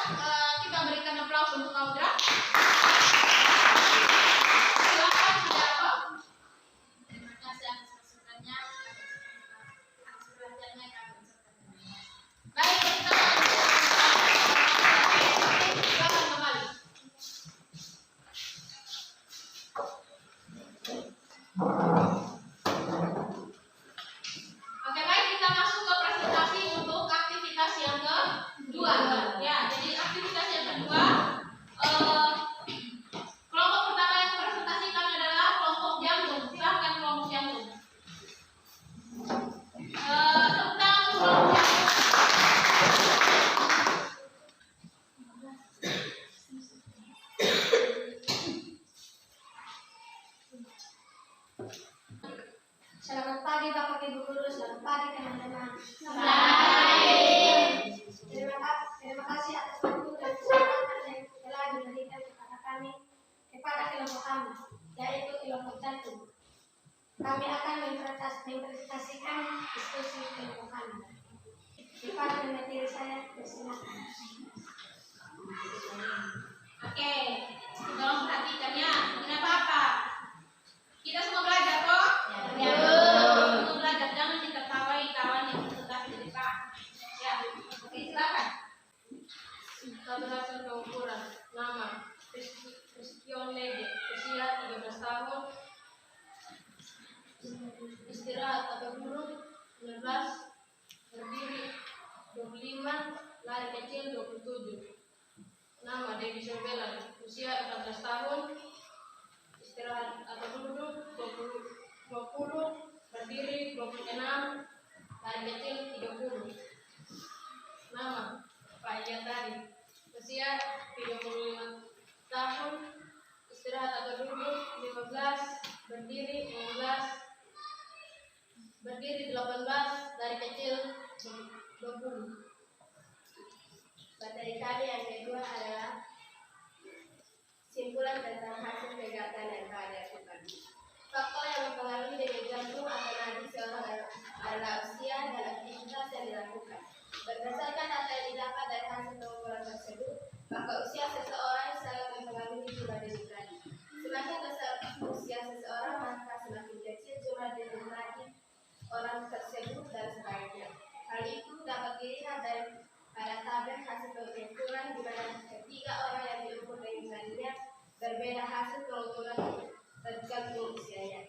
Kita berikan aplaus untuk Audra. Silakan, Sudarto. Terima kasih atas masukannya. Atas perhatiannya kami ucapkan. Baik, kita silakan kembali. Oke, baik, kita masuk ke presentasi untuk aktivitas yang kedua. Ya, jadi aktivitas yang kedua, kelompok pertama yang presentasikan adalah kelompok jantung. Silakan kelompok jantung. Tentang kelompok jantung. Selamat pagi Bapak Ibu Guru, selamat pagi teman-teman. Terima kasih atas waktu dan kesempatan yang telah diberikan kepada kami, kepada kelompok kami, yaitu kelompok jantung. Kami akan mempresentasikan diskusi kelompok kami. Kepada materi saya, persilakan. Oke, tolong perhatikan ya. Kenapa apa? Kita semua belajar kok? Ya. Semua belajar, jangan ditertawai kawan yang tetap di depan. Ya, oke, silakan. Tabulasan pengukuran. Nama Christian Lede, usia 13 tahun. Istirahat atau duduk 19, berdiri 25, lari kecil 27. Nama Dewi Sorbelan, usia 14 tahun. Istirahat atau duduk 20, berdiri 26, lari kecil 30. Nama Pak Jatari, usia 35 tahun. Istirahat atau duduk 15, berdiri 16, berdiri 18, lari kecil 20. Materi kami yang kedua adalah simpulan tentang hasil kegiatan yang telah dilakukan. Faktor yang mempengaruhi denyut jantung atau nadi seorang adalah usia dan aktivitas yang dilakukan. Berdasarkan data yang didapat dari hasil pengukuran tersebut, maka usia seseorang sangat mempengaruhi jumlah denyut nadi. Semakin besar usia seseorang, maka semakin kecil jumlah denyut nadi orang tersebut dan sebaliknya. Hal itu dapat dilihat dari pada tabel hasil pengukuran di mana ketiga orang yang diukur denyut nadinya berbeda hasil pengukuran tergantung usianya.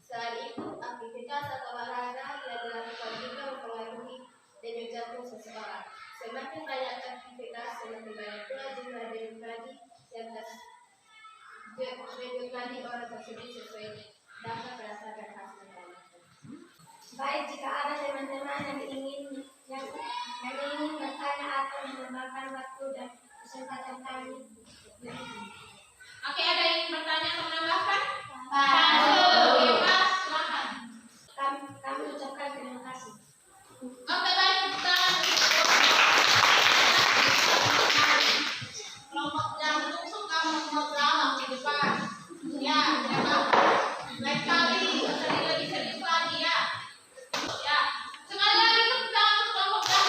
Selain itu, aktivitas atau olahraga yang dilakukan juga mempengaruhi denyut jantung seseorang. Semakin banyak aktivitas, semakin banyak pula jumlah denyut nadi yang denyut nadi orang tersebut sesuai data berdasarkan hasil penelitian. Baik, jika ada teman-teman yang ingin bertanya atau menambahkan waktu dan kesempatan kami. Oke, ada yang bertanya atau menambahkan? Pak. Bebas, silakan. Kami ucapkan terima kasih. Oke, baik, kita kelompok yang suka ngobrol di depan. Ya, Pak. Lain kali sering lebih serius lagi ya. Ya, sekali lagi kita kelompok yang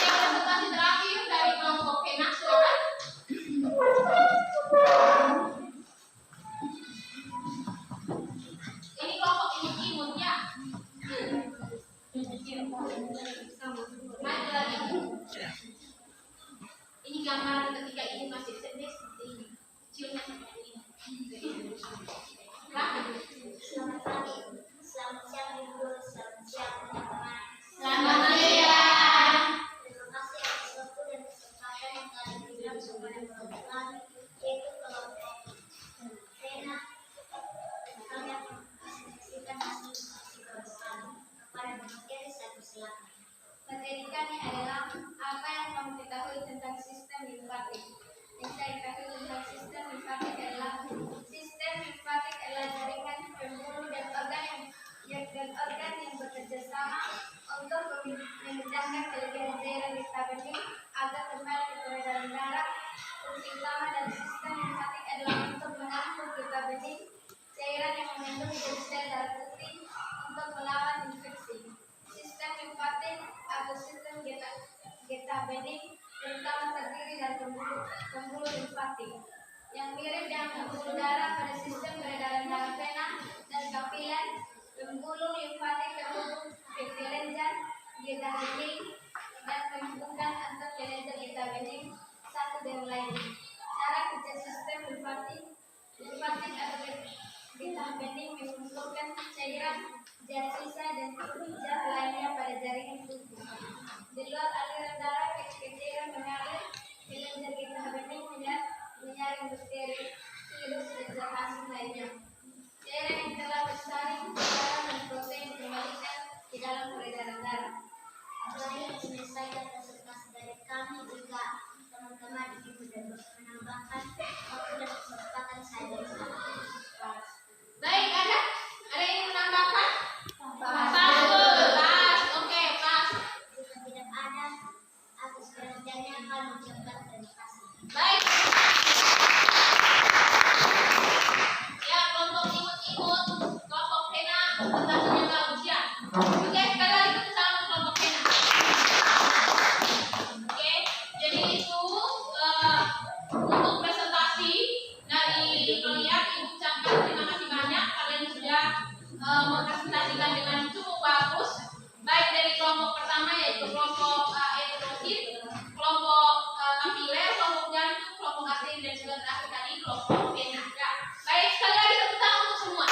presentasi terakhir dari kelompok Kena, silakan. Ini kelompok imut-imut ya. Maju lagi. Ini gambaran ketika ini masih sedih seperti ini. Ciumnya seperti ini. Silahkan. Selamat pagi, selamat siang Ibu, selamat siang teman-teman. Selamat siang. Terima kasih atas waktu dan kesempatan yang telah diberikan kepada kelompok kami, yaitu kelompok Vena. Kami akan mempresentasikan hasil psikologi kami kepada materi satu, silakan. Materi kami adalah apa yang kamu ketahui tentang sistem limfatik. Yang saya ketahui tentang sistem limfatik adalah jaringan pembuluh dan organ yang bekerja sama untuk memindahkan cairan kita bening agar kembali ke peredaran darah. Fungsi utama dari sistem limfatik adalah untuk menampung kita bening cairan yang mengandung jenis sel darah putih untuk melawan infeksi. Sistem limfatik atau sistem getah bening terutama terdiri dari pembuluh limfatik yang mirip dengan pembuluh darah pada sistem peredaran darah vena dan kapiler. Pembuluh limfatik terhubung ke kelenjar getah bening dan menghubungkan antar kelenjar getah bening satu dengan lainnya. Cara kerja sistem limfatik atau getah bening mengumpulkan cairan, zat sisa dan zat lainnya pada jaringan tubuh. Di luar aliran darah, cairan mengalir kelenjar getah bening menyaring bakteri, virus dan zat asing lainnya. Cairan yang telah tersaring darah dan protein dikembalikan di dalam peredaran darah. Baik, menyelesaikan presentasi dari kami. Jika teman-teman ingin menambahkan waktu dan kesempatan saya dari sana. Baik, ada yang menambahkan? Pas. Oke, pas. Jika tidak ada, atas perhatiannya akan mengucapkan terima kasih. Baik. Ya, kelompok imut-imut, kelompok Vena, presentasinya bagus ya. Oke, sekali lagi kita sama kelompok Vena. Oke, jadi itu untuk presentasi dari kalian, Ibu ucapkan terima kasih banyak. Kalian sudah mempresentasikan dengan cukup bagus. Baik dari kelompok pertama yaitu kelompok eritrosit, kelompok kapiler, kelompok jantung, kelompok arteri dan juga terakhir tadi kelompok vena. Ya. Baik, sekali lagi tepuk tangan untuk semua.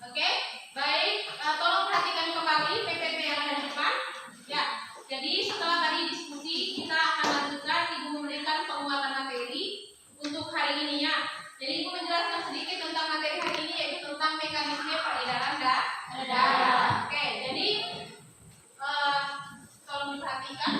Oke, baik. Tolong perhatikan kembali PPT yang ada di depan. Ya, jadi setelah tadi diskusi kita akan lanjutkan. Ibu memberikan penguatan materi untuk hari ini ya. Jadi Ibu menjelaskan sedikit tentang materi hari ini yaitu tentang mekanisme peredaran darah. Oke, jadi tolong diperhatikan.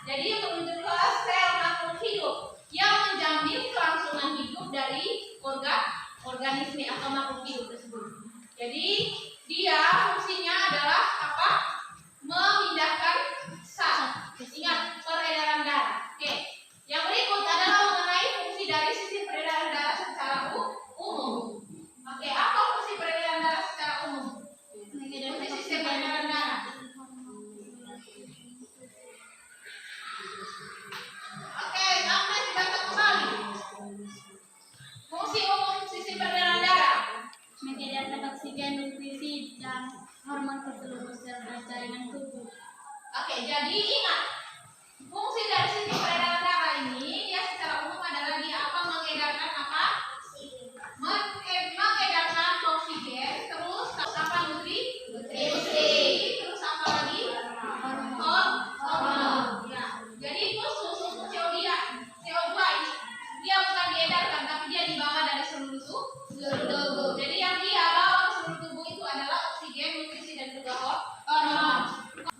Jadi menuju ke sel makhluk hidup yang menjamin kelangsungan hidup dari organisme atau makhluk hidup tersebut. Jadi dia fungsinya adalah apa? Memindahkan sel. Ingat, peredaran darah. Oke. Yang berikut adalah mengenai fungsi dari sistem peredaran darah secara umum. Oke, apa fungsi peredaran darah secara umum? Fungsi sistem peredaran darah. Oke, sampai dibaca kembali. Fungsi umum sistem peredaran darah. Mengedarkan oksigen, nutrisi, dan hormon ke seluruh sel dan jaringan tubuh. Oke, jadi ingat, fungsi dari sistem peredaran darah ini dia secara umum adalah dia apa? Mengedarkan apa? Mengedarkan oksigen, terus apa? Nutrisi, terus apa lagi? Hormon. Ya, jadi khusus untuk CO2 ini dia bukan diedarkan, tapi dia dibawa dari seluruh tubuh. Jadi yang dia bawa ke seluruh tubuh itu adalah oksigen, nutrisi, dan juga hormon.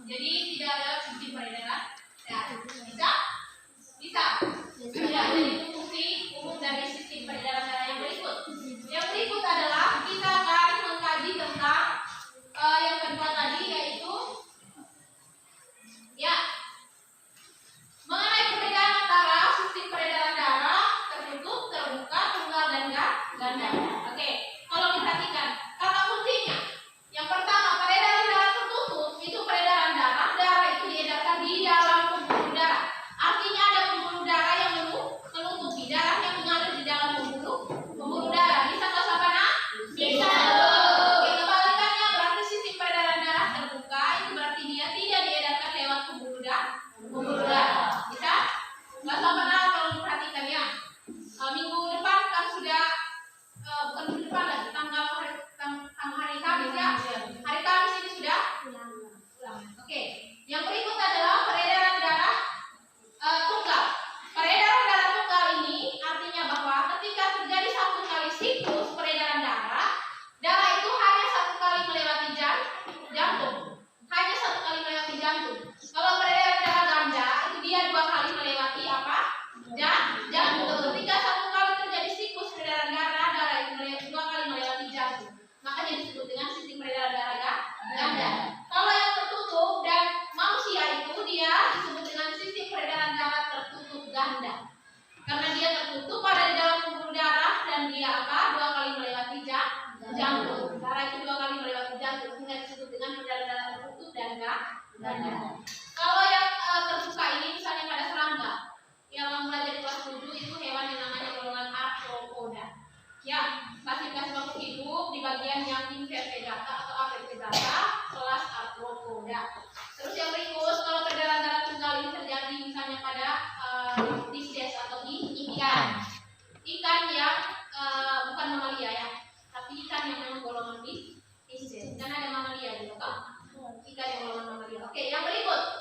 Jadi tidak ada sistem peredaran. Ya, bisa. Ya, jadi itu fungsi umum dari sistem peredaran darah yang berikut. Yang berikut adalah kita akan mengkaji tentang yang kedua tadi, yaitu ya mengenai perbedaan antara sistem peredaran darah tertutup, terbuka, tunggal, dan ganda. Oke, kalau diperhatikan kata kuncinya, yang pertama peredaran darah tertutup itu peredaran darah itu diedarkan di dalam pembuluh darah. Artinya ada pembuluh darah yang menutupi darah yang mengalir di dalam pembuluh darah. Bisa nggak Sabana? Bisa. Oke, kebalikannya berarti sistem peredaran darah terbuka itu berarti dia tidak diedarkan lewat pembuluh darah. Bisa? Nggak Sabana kalau diperhatikan ya. Minggu depan kan sudah bukan minggu depan lagi, tanggal hari Kamis ya. Hari Kamis ini sudah ulang. Oke, yang berikut adalah peredaran darah tunggal. Peredaran darah tunggal ini artinya bahwa ketika terjadi satu kali siklus peredaran darah itu hanya satu kali melewati jantung. Hanya satu kali melewati jantung. Kalau peredaran darah ganda itu dia 2 kali melewati apa? Jantung. Ketika satu kali terjadi siklus peredaran darah itu 2 kali melewati jantung. Makanya disebut dengan sistem peredaran darah ganda. Kalau yang tertutup dan manusia itu dia disebut dengan sistem peredaran darah tertutup ganda. Karena dia tertutup pada di dalam pembuluh darah dan dia apa? 2 kali melewati jantung. Darah itu 2 kali melewati jantung sehingga disebut dengan peredaran darah tertutup dan ganda. Kalau yang terbuka ini misalnya pada serangga yang belajar di kelas 7 itu hewan yang namanya golongan arthropoda. Ya, klasifikasi makhluk hidup di bagian yang invertebrata atau avertebrata kelas arthropoda. Terus yang berikut, kalau peredaran darah tunggal ini terjadi misalnya pada fishes atau ikan yang bukan mamalia ya, tapi ikan yang memang golongan fishes. Dan ada mamalia juga kan? Ikan yang golongan mamalia. Oke, yang berikut.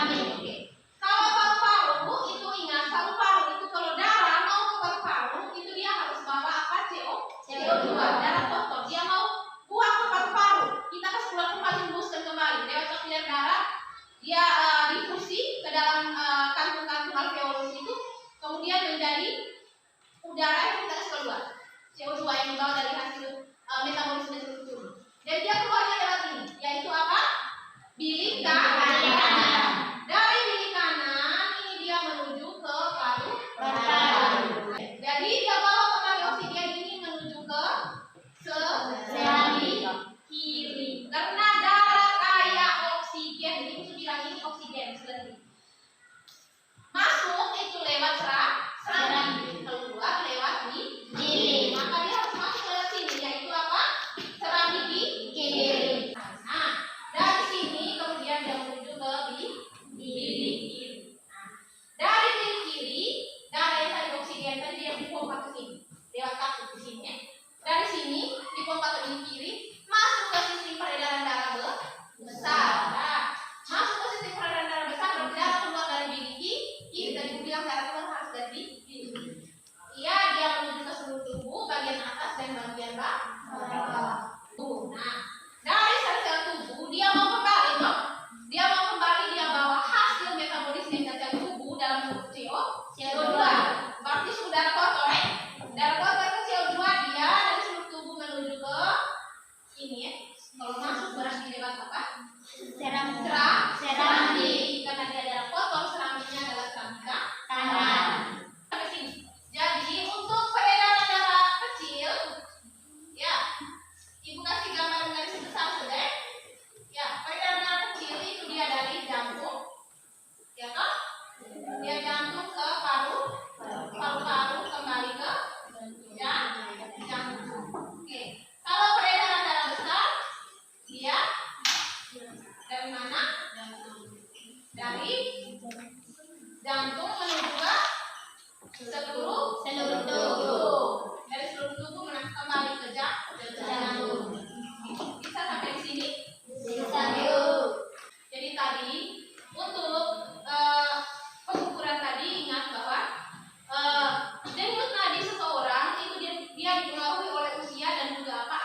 Serami. Oke. Kalau paru-paru itu ingat, paru-paru itu kalau darah mau ke paru-paru itu dia harus bawa apa? CO2, darah kotor. Dia mau buang ke paru-paru. Kita kasih keluar kembali, hembuskan kembali lewat kapiler darah. Dia difusi ke dalam kantung-kantung alveolus itu, kemudian menjadi udara yang kita kasih keluar. CO2 yang dibawa dari hasil metabolisme seluruh tubuh. Dan dia keluarnya lewat ini, yaitu apa? Bilik kanan. Dari bilik kanan ini dia menuju ke paru-paru. Jadi dia bawa kembali oksigen ini menuju ke serami kiri. Karena darah kaya oksigen, jadi itu bilang ini oksigen selebih. Masuk itu lewat serami, keluar lewat bilik. Maka dia harus masuk lewat sini, yaitu apa? Serami kiri. Nah, dari sini kemudian dia menuju ke bilik kiri. Nah, dari bilik kiri, darah yang tadi oksigen tadi dia dipompa ke sini, lewat kaki di sini. Dari sini dipompa ke bilik kiri, masuk ke sistem peredaran darah besar. Nah, masuk ke sistem peredaran darah besar, berarti darah keluar dari bilik kiri. Tadi bilang darah keluar harus dari bilik. Iya, dia menuju ke seluruh tubuh, bagian atas dan bagian bawah. Nah, dari sel-sel tubuh dia mau kembali, toh? Dia mau kembali, dia bawa hasil metabolisme sel tubuh dalam bentuk CO2. Berarti sudah kotor, darah kotor ke CO2 dia dari seluruh tubuh menuju ke ini ya. Kalau masuk berarti lewat apa? Serami. Karena dia darah kotor, seraminya adalah serami kanan. Sampai sini. Jadi untuk peredaran darah kecil, ya, ibu kasih gambaran garis besar saja. Ya, peredaran darah kecil itu dia dari jantung, ya toh? Dia jantung ke paru-paru kembali ke jantung. Oke. Kalau peredaran darah besar, dia dari mana? Dari jantung menuju ke seluruh tubuh. Dari seluruh tubuh kembali ke jantung. Bisa sampai di sini? Bisa. Jadi tadi untuk pengukuran tadi ingat bahwa denyut nadi seseorang itu dia dipengaruhi oleh usia dan juga apa?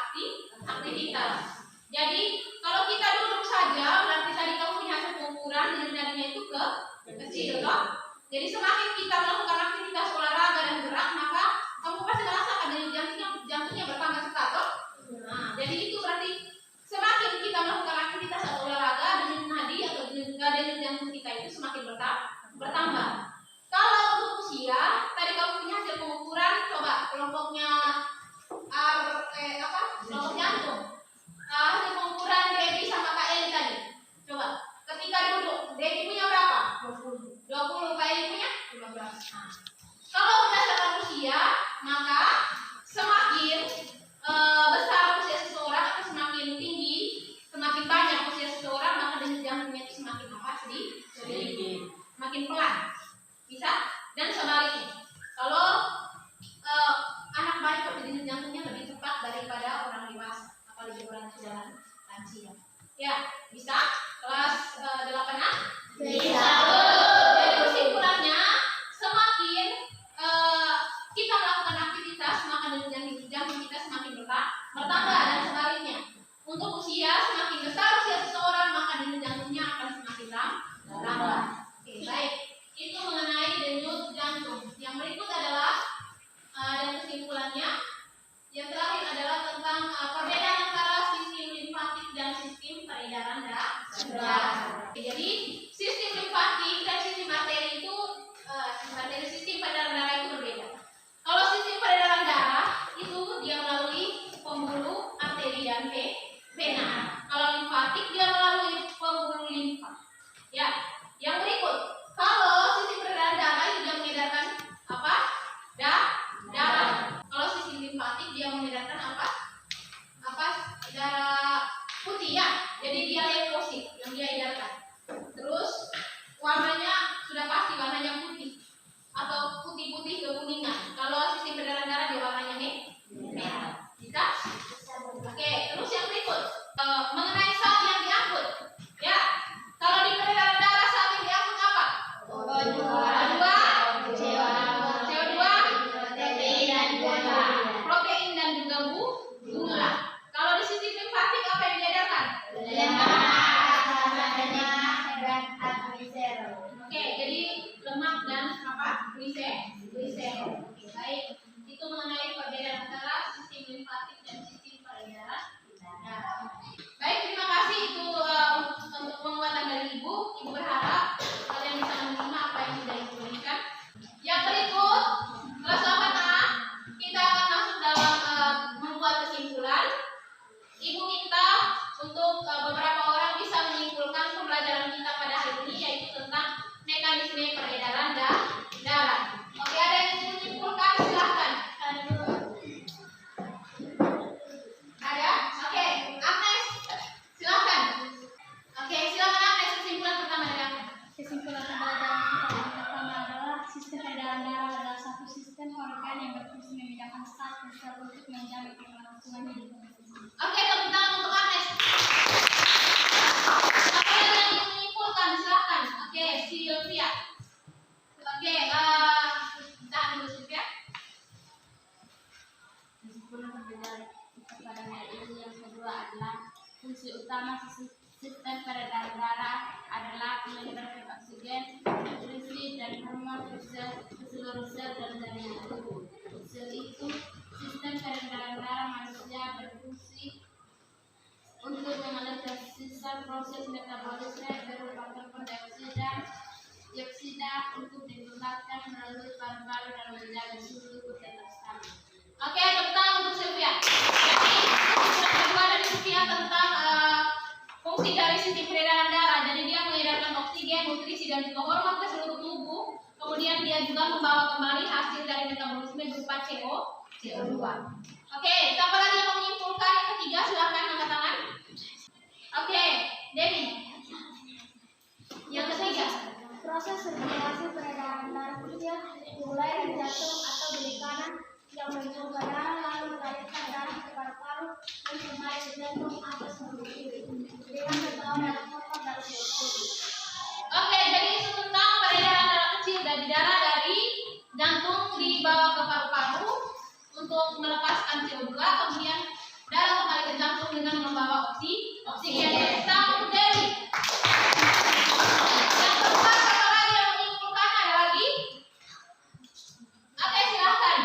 Aktivitas. Jadi kalau kita duduk saja berarti tadi kamu punya hasil pengukuran denyut nadinya itu kecil, toh? Jadi semakin kita melakukan aktivitas olahraga dan gerak, maka kamu pasti merasakan denyut jantungnya bertambah cepat, toh? Nah, jadi itu berarti semakin kita melakukan aktivitas atau olahraga, denyut nadi atau denyut jantung kita itu semakin bertambah. Kalau untuk usia, tadi kamu punya hasil pengukuran, coba kelompoknya kelompok jantung. Hasil pengukuran Debbie sama Kak Eli tadi. Coba, ketika duduk, Debbie punya berapa? 20, Kak Eli punya? 15. Nah, kalau berdasarkan usia, maka semakin besar usia seseorang atau semakin tinggi, semakin banyak usia seseorang, maka denyut jantungnya itu semakin sedikit, semakin pelan. Bisa? Dan sebaliknya. Kalau anak bayi tapi denyut jantungnya lebih cepat daripada orang dewasa, apalagi orang sudah lansia. Ya, bisa? Kelas 8A? Bisa. Jadi kesimpulannya, semakin kita melakukan aktivitas, maka denyut jantung kita semakin bertambah dan sebaliknya. Untuk usia, semakin besar usia seseorang, maka denyut jantungnya akan semakin lambat. Oke, baik. Itu mengenai denyut jantung. Yang berikut adalah dan kesimpulannya. Yang terakhir adalah tentang perbedaan antara sistem limfatik dan sistem peredaran darah. Jadi sistem limfatik dan sistem arteri itu sistem peredaran darah itu berbeda. Kalau sistem peredaran darah itu dia melalui pembuluh arteri dan vena. Kalau limfatik dia melalui pembuluh limfa. Ya, yang berikut. Kalau sistem peredaran darah itu dia mengedarkan apa? Darah. Kalau sistem limfatik dia mengedarkan apa? Darah putih ya. Jadi dia limfosit yang dia edarkan. membedakan sat dan sel untuk menjamin keberlangsungan hidup. Oke, tepuk tangan untuk Agnes. Apa yang ingin menyimpulkan? Silakan. Oke, Sylvia. Oke, tahan dulu Sylvia. Meskipun berbeda pada hal ini, yang kedua adalah fungsi utama sistem peredaran darah adalah menyebarkan oksigen, nutrisi, dan hormon ke seluruh sel dan jaringan tubuh. Sel itu sistem peredaran darah manusia berfungsi untuk mengalirkan sisa proses metabolisme berupa karbon dioksida untuk dikeluarkan melalui paru-paru dan menjaga suhu tubuh tetap stabil. Oke, tepuk tangan untuk Sylvia. Jadi, yang kedua dari Sylvia tentang fungsi dari sistem peredaran darah. Jadi dia mengedarkan oksigen, nutrisi, dan juga hormon ke seluruh tubuh. Kemudian dia juga membawa kembali hasil dari metabolisme berupa CO2. Oke, siapa lagi yang mau menyimpulkan yang ketiga? Silakan angkat tangan. Oke, Dewi. Yang ketiga. Proses sirkulasi peredaran darah kecil dimulai dari jantung atau bilik kanan yang mengumpulkan darah lalu mengalirkan darah ke paru-paru dan kembali ke jantung atau seluruh kiri dengan membawa darah kotor dari seluruh tubuh. Oke, jadi tentang peredaran darah kecil dari darah dari jantung dibawa ke paru-paru untuk melepaskan CO2, kemudian darah kembali ke jantung dengan membawa oksigen. Sang Dewi. Yang keempat, apa lagi yang menyimpulkan? Ada lagi? Oke, silakan.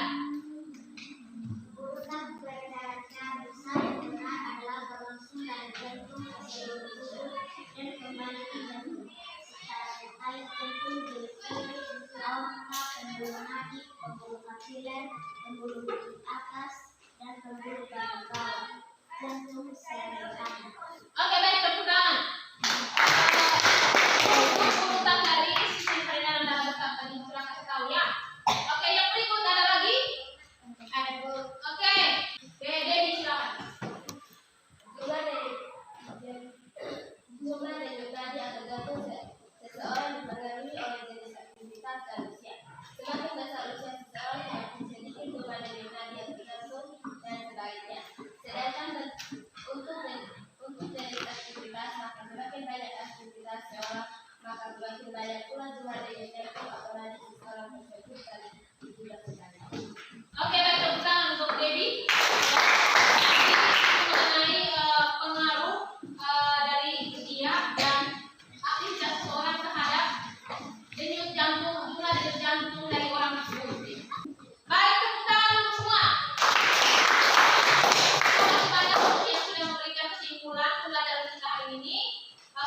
Urutan peredaran darah besar yang benar adalah berlangsung dari jantung ke seluruh tubuh dan kembali ke jantung. Secara detail, jantung diliputi aorta, pembuluh nadi, pembuluh kapiler, pembuluh nadi atas, dan pembuluh bagian bawah. Jantung sel. Oke, baik, tepuk tangan. Urutan dari sistem peredaran darah besar tadi sudah kasih tahu ya. Oke, yang berikut ada lagi? Ada Bu. Oke, Dewi silakan. Jumlah dari tadi tergantung seseorang dipengaruhi oleh jenis aktivitas dan usia. Semakin besar usia seseorang, semakin sedikit jumlah dari tadi yang tergantung dan sebaliknya. Sedangkan untuk jenis aktivitas, maka semakin banyak aktivitas seseorang, maka semakin banyak pula jumlah dari tadi apalagi seseorang tersebut tadi juga sebaliknya. Oke, baik, tepuk tangan untuk Dewi. Mengenai pengaruh dari usia dan aktivitas seseorang terhadap denyut jantung, jumlah denyut jantung dari orang tersebut. Baik, tepuk tangan untuk semua. Terima kasih banyak untuk yang sudah memberikan kesimpulan pembelajaran kita hari ini.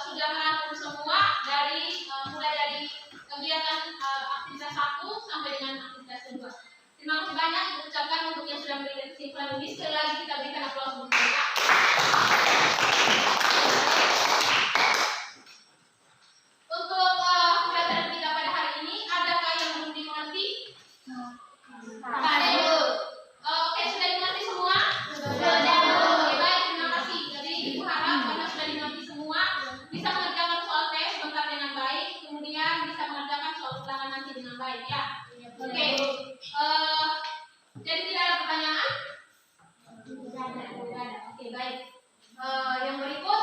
Sudah merangkum semua dari mulai dari kegiatan aktivitas 1 sampai dengan aktivitas 2. Terima kasih banyak diucapkan untuk yang sudah memberikan kesimpulan ini. Sekali lagi kita berikan aplaus untuk mereka. Untuk pembelajaran kita pada hari ini, adakah yang belum dimengerti? Ada. Oke, sudah dimengerti semua? Sudah. Oke, baik, terima kasih. Jadi Ibu harap karena sudah dimengerti semua, bisa mengerjakan soal tes sebentar dengan baik, kemudian bisa mengerjakan soal ulangan nanti dengan baik ya. Oke. Jadi tidak ada pertanyaan? Tidak ada. Oke, baik. Yang berikut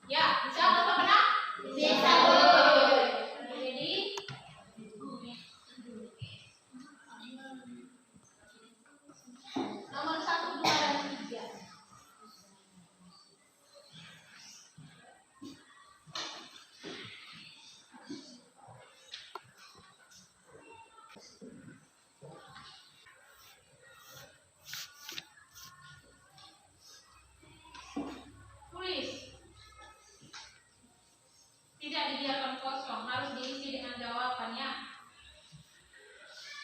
Ya, bisa atau benar? Bisa, Bu. Jadi nomor 1, 2, dan 3. Tulis. Tidak dibiarkan kosong, harus diisi dengan jawabannya.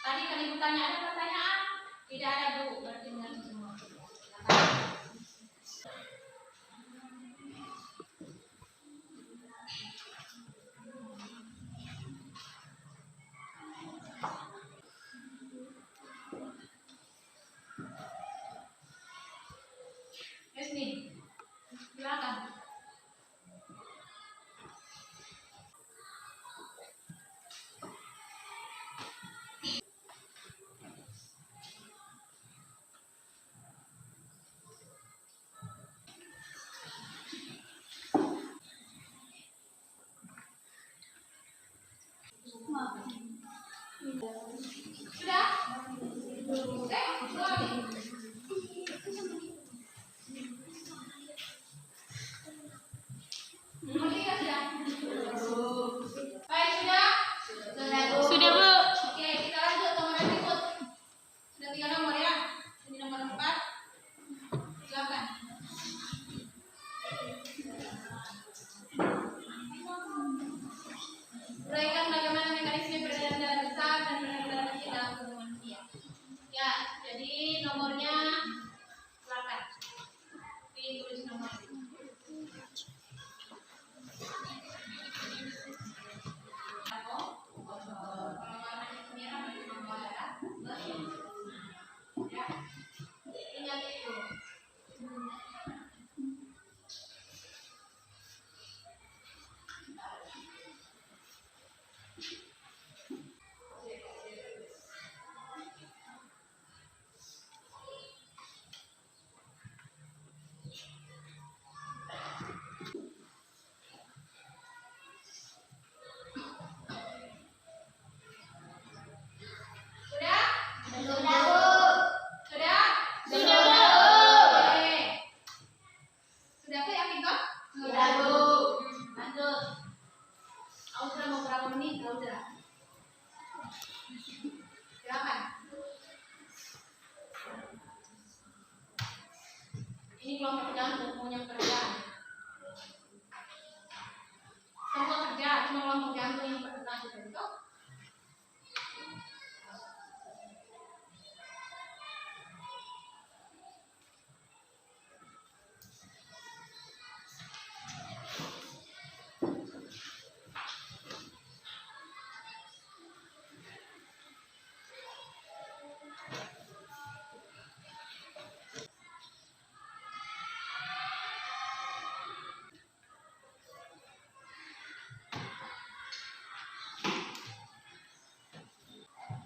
Tadi kan ibu tanya ada pertanyaan? Tidak ada, Bu. Berarti mengerti semua. Silakan. Yasmin, silakan. Sudah? Nomor 3 sudah? Baik, sudah? Sudah, Bu. Oke, kita lanjut nomor berikut. Sudah 3 nomor ya. Ini nomor 4. Silakan. Uraikan bagaimana mekanisme peredaran darah besar dan peredaran darah kecil dalam tubuh manusia. Ya, jadi nomornya silakan. Ditulis nomor. Ya, ingat itu. Sudah? Sudah, Bu. Sudah? Sudah, Bu. Oke. Sudah yakin toh? Sudah, Bu. Lanjut. Audra mau berapa menit? Audra. Silakan. Ini kelompok jantung maunya kerja. Semua kerja, cuma kelompok jantung yang berkenan itu.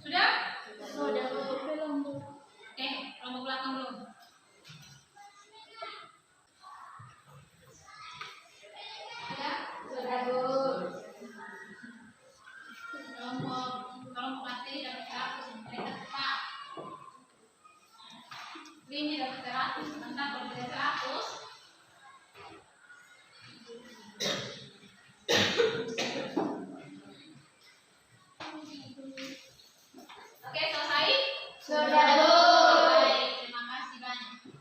Sudah? Sudah, Bu. Oke, kelompok belakang belum. Sudah? Sudah, Bu. Kelompok materi dapat 100, mereka cepat. Ini dapat 100, sebentar kalau tidak 100. Oke, selesai? Sudah, Bu. Baik, terima kasih banyak.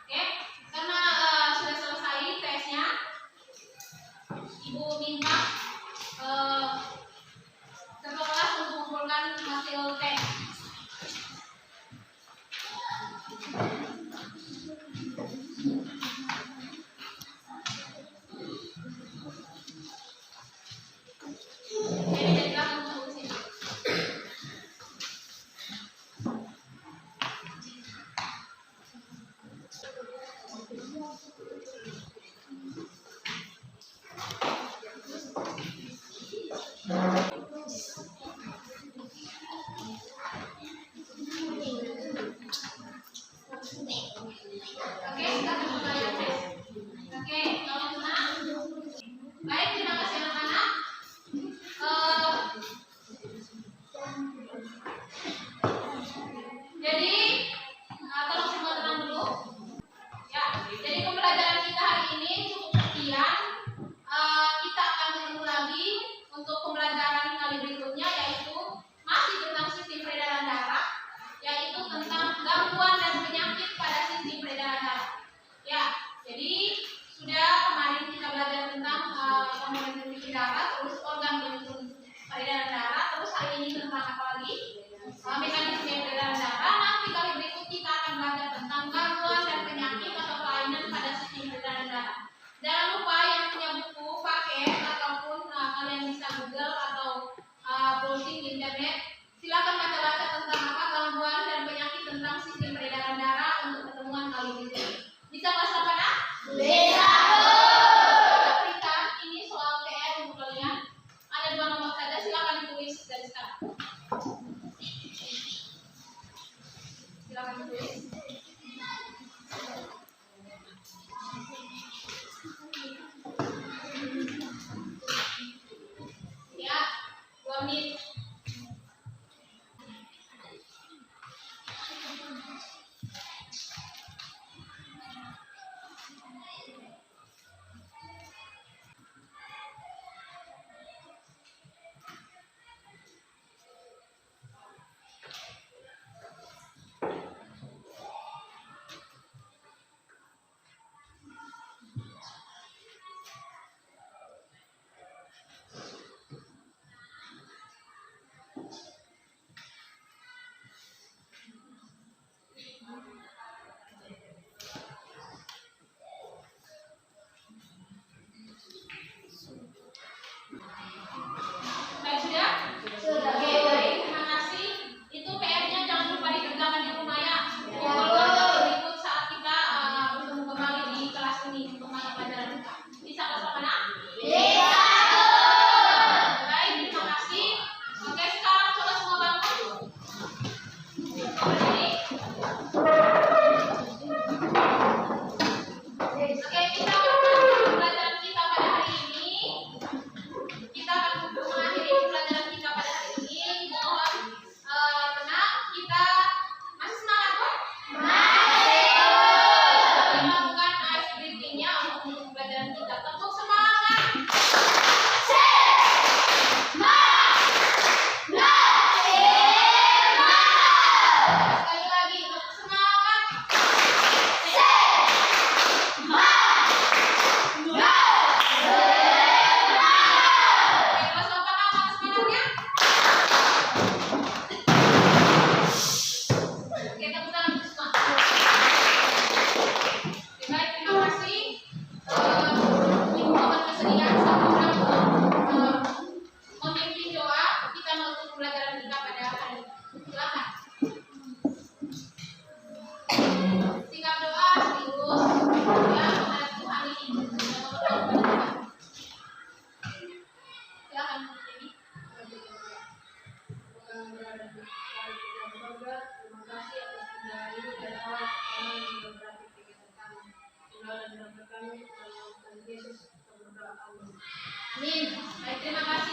Oke, karena sudah selesai tesnya, Ibu minta satu kelas untuk mengumpulkan hasil tes. Jadi dari belakang tunggu di sini. Oke, kita akan mulai tes. Bisa kelas apa nak? Bisa. Berikan ini soal PR untuk kalian. Ada 2 nomor saja, silakan ditulis dari sekarang. Silakan ditulis. Ya, 2 menit. Baik, sudah? Sudah. Oke, baik, terima kasih. Itu PR-nya jangan lupa dikerjakan di rumah ya. Ya. Berikut saat kita bertemu kembali di kelas ini untuk mata pelajaran kita. Bisa kelas apa nak? Bisa. Baik, terima kasih. Oke, sekarang coba semua bangun. Berdiri. Oke, kita akan mengakhiri pelajaran kita pada hari ini. Kita akan mengakhiri pelajaran kita pada hari ini. Mohon tenang, kita masih semangat kok? Masih. Kita melakukan ice breathing-nya untuk pelajaran kita. Tepuk semangat. Sekali lagi, tepuk semangat. Oke, kelas berapa nak mana semangatnya? Oke, tepuk tangan untuk semua. Oke, baik, terima kasih. Ibu mohon kesediaan satu orang untuk memimpin doa kita menutup pelajaran kita pada hari ini. Silakan. Sikap doa sekaligus ya menghadap Tuhan ini dan berdoa kepada Tuhan. Silakan Bu Dewi. Terima kasih atas undangan ini dan Allah yang memberkati kegiatan kami. Tinggal dan berkat kami dalam Tuhan Yesus kita berdoa. Amin. Amin. Baik, terima kasih.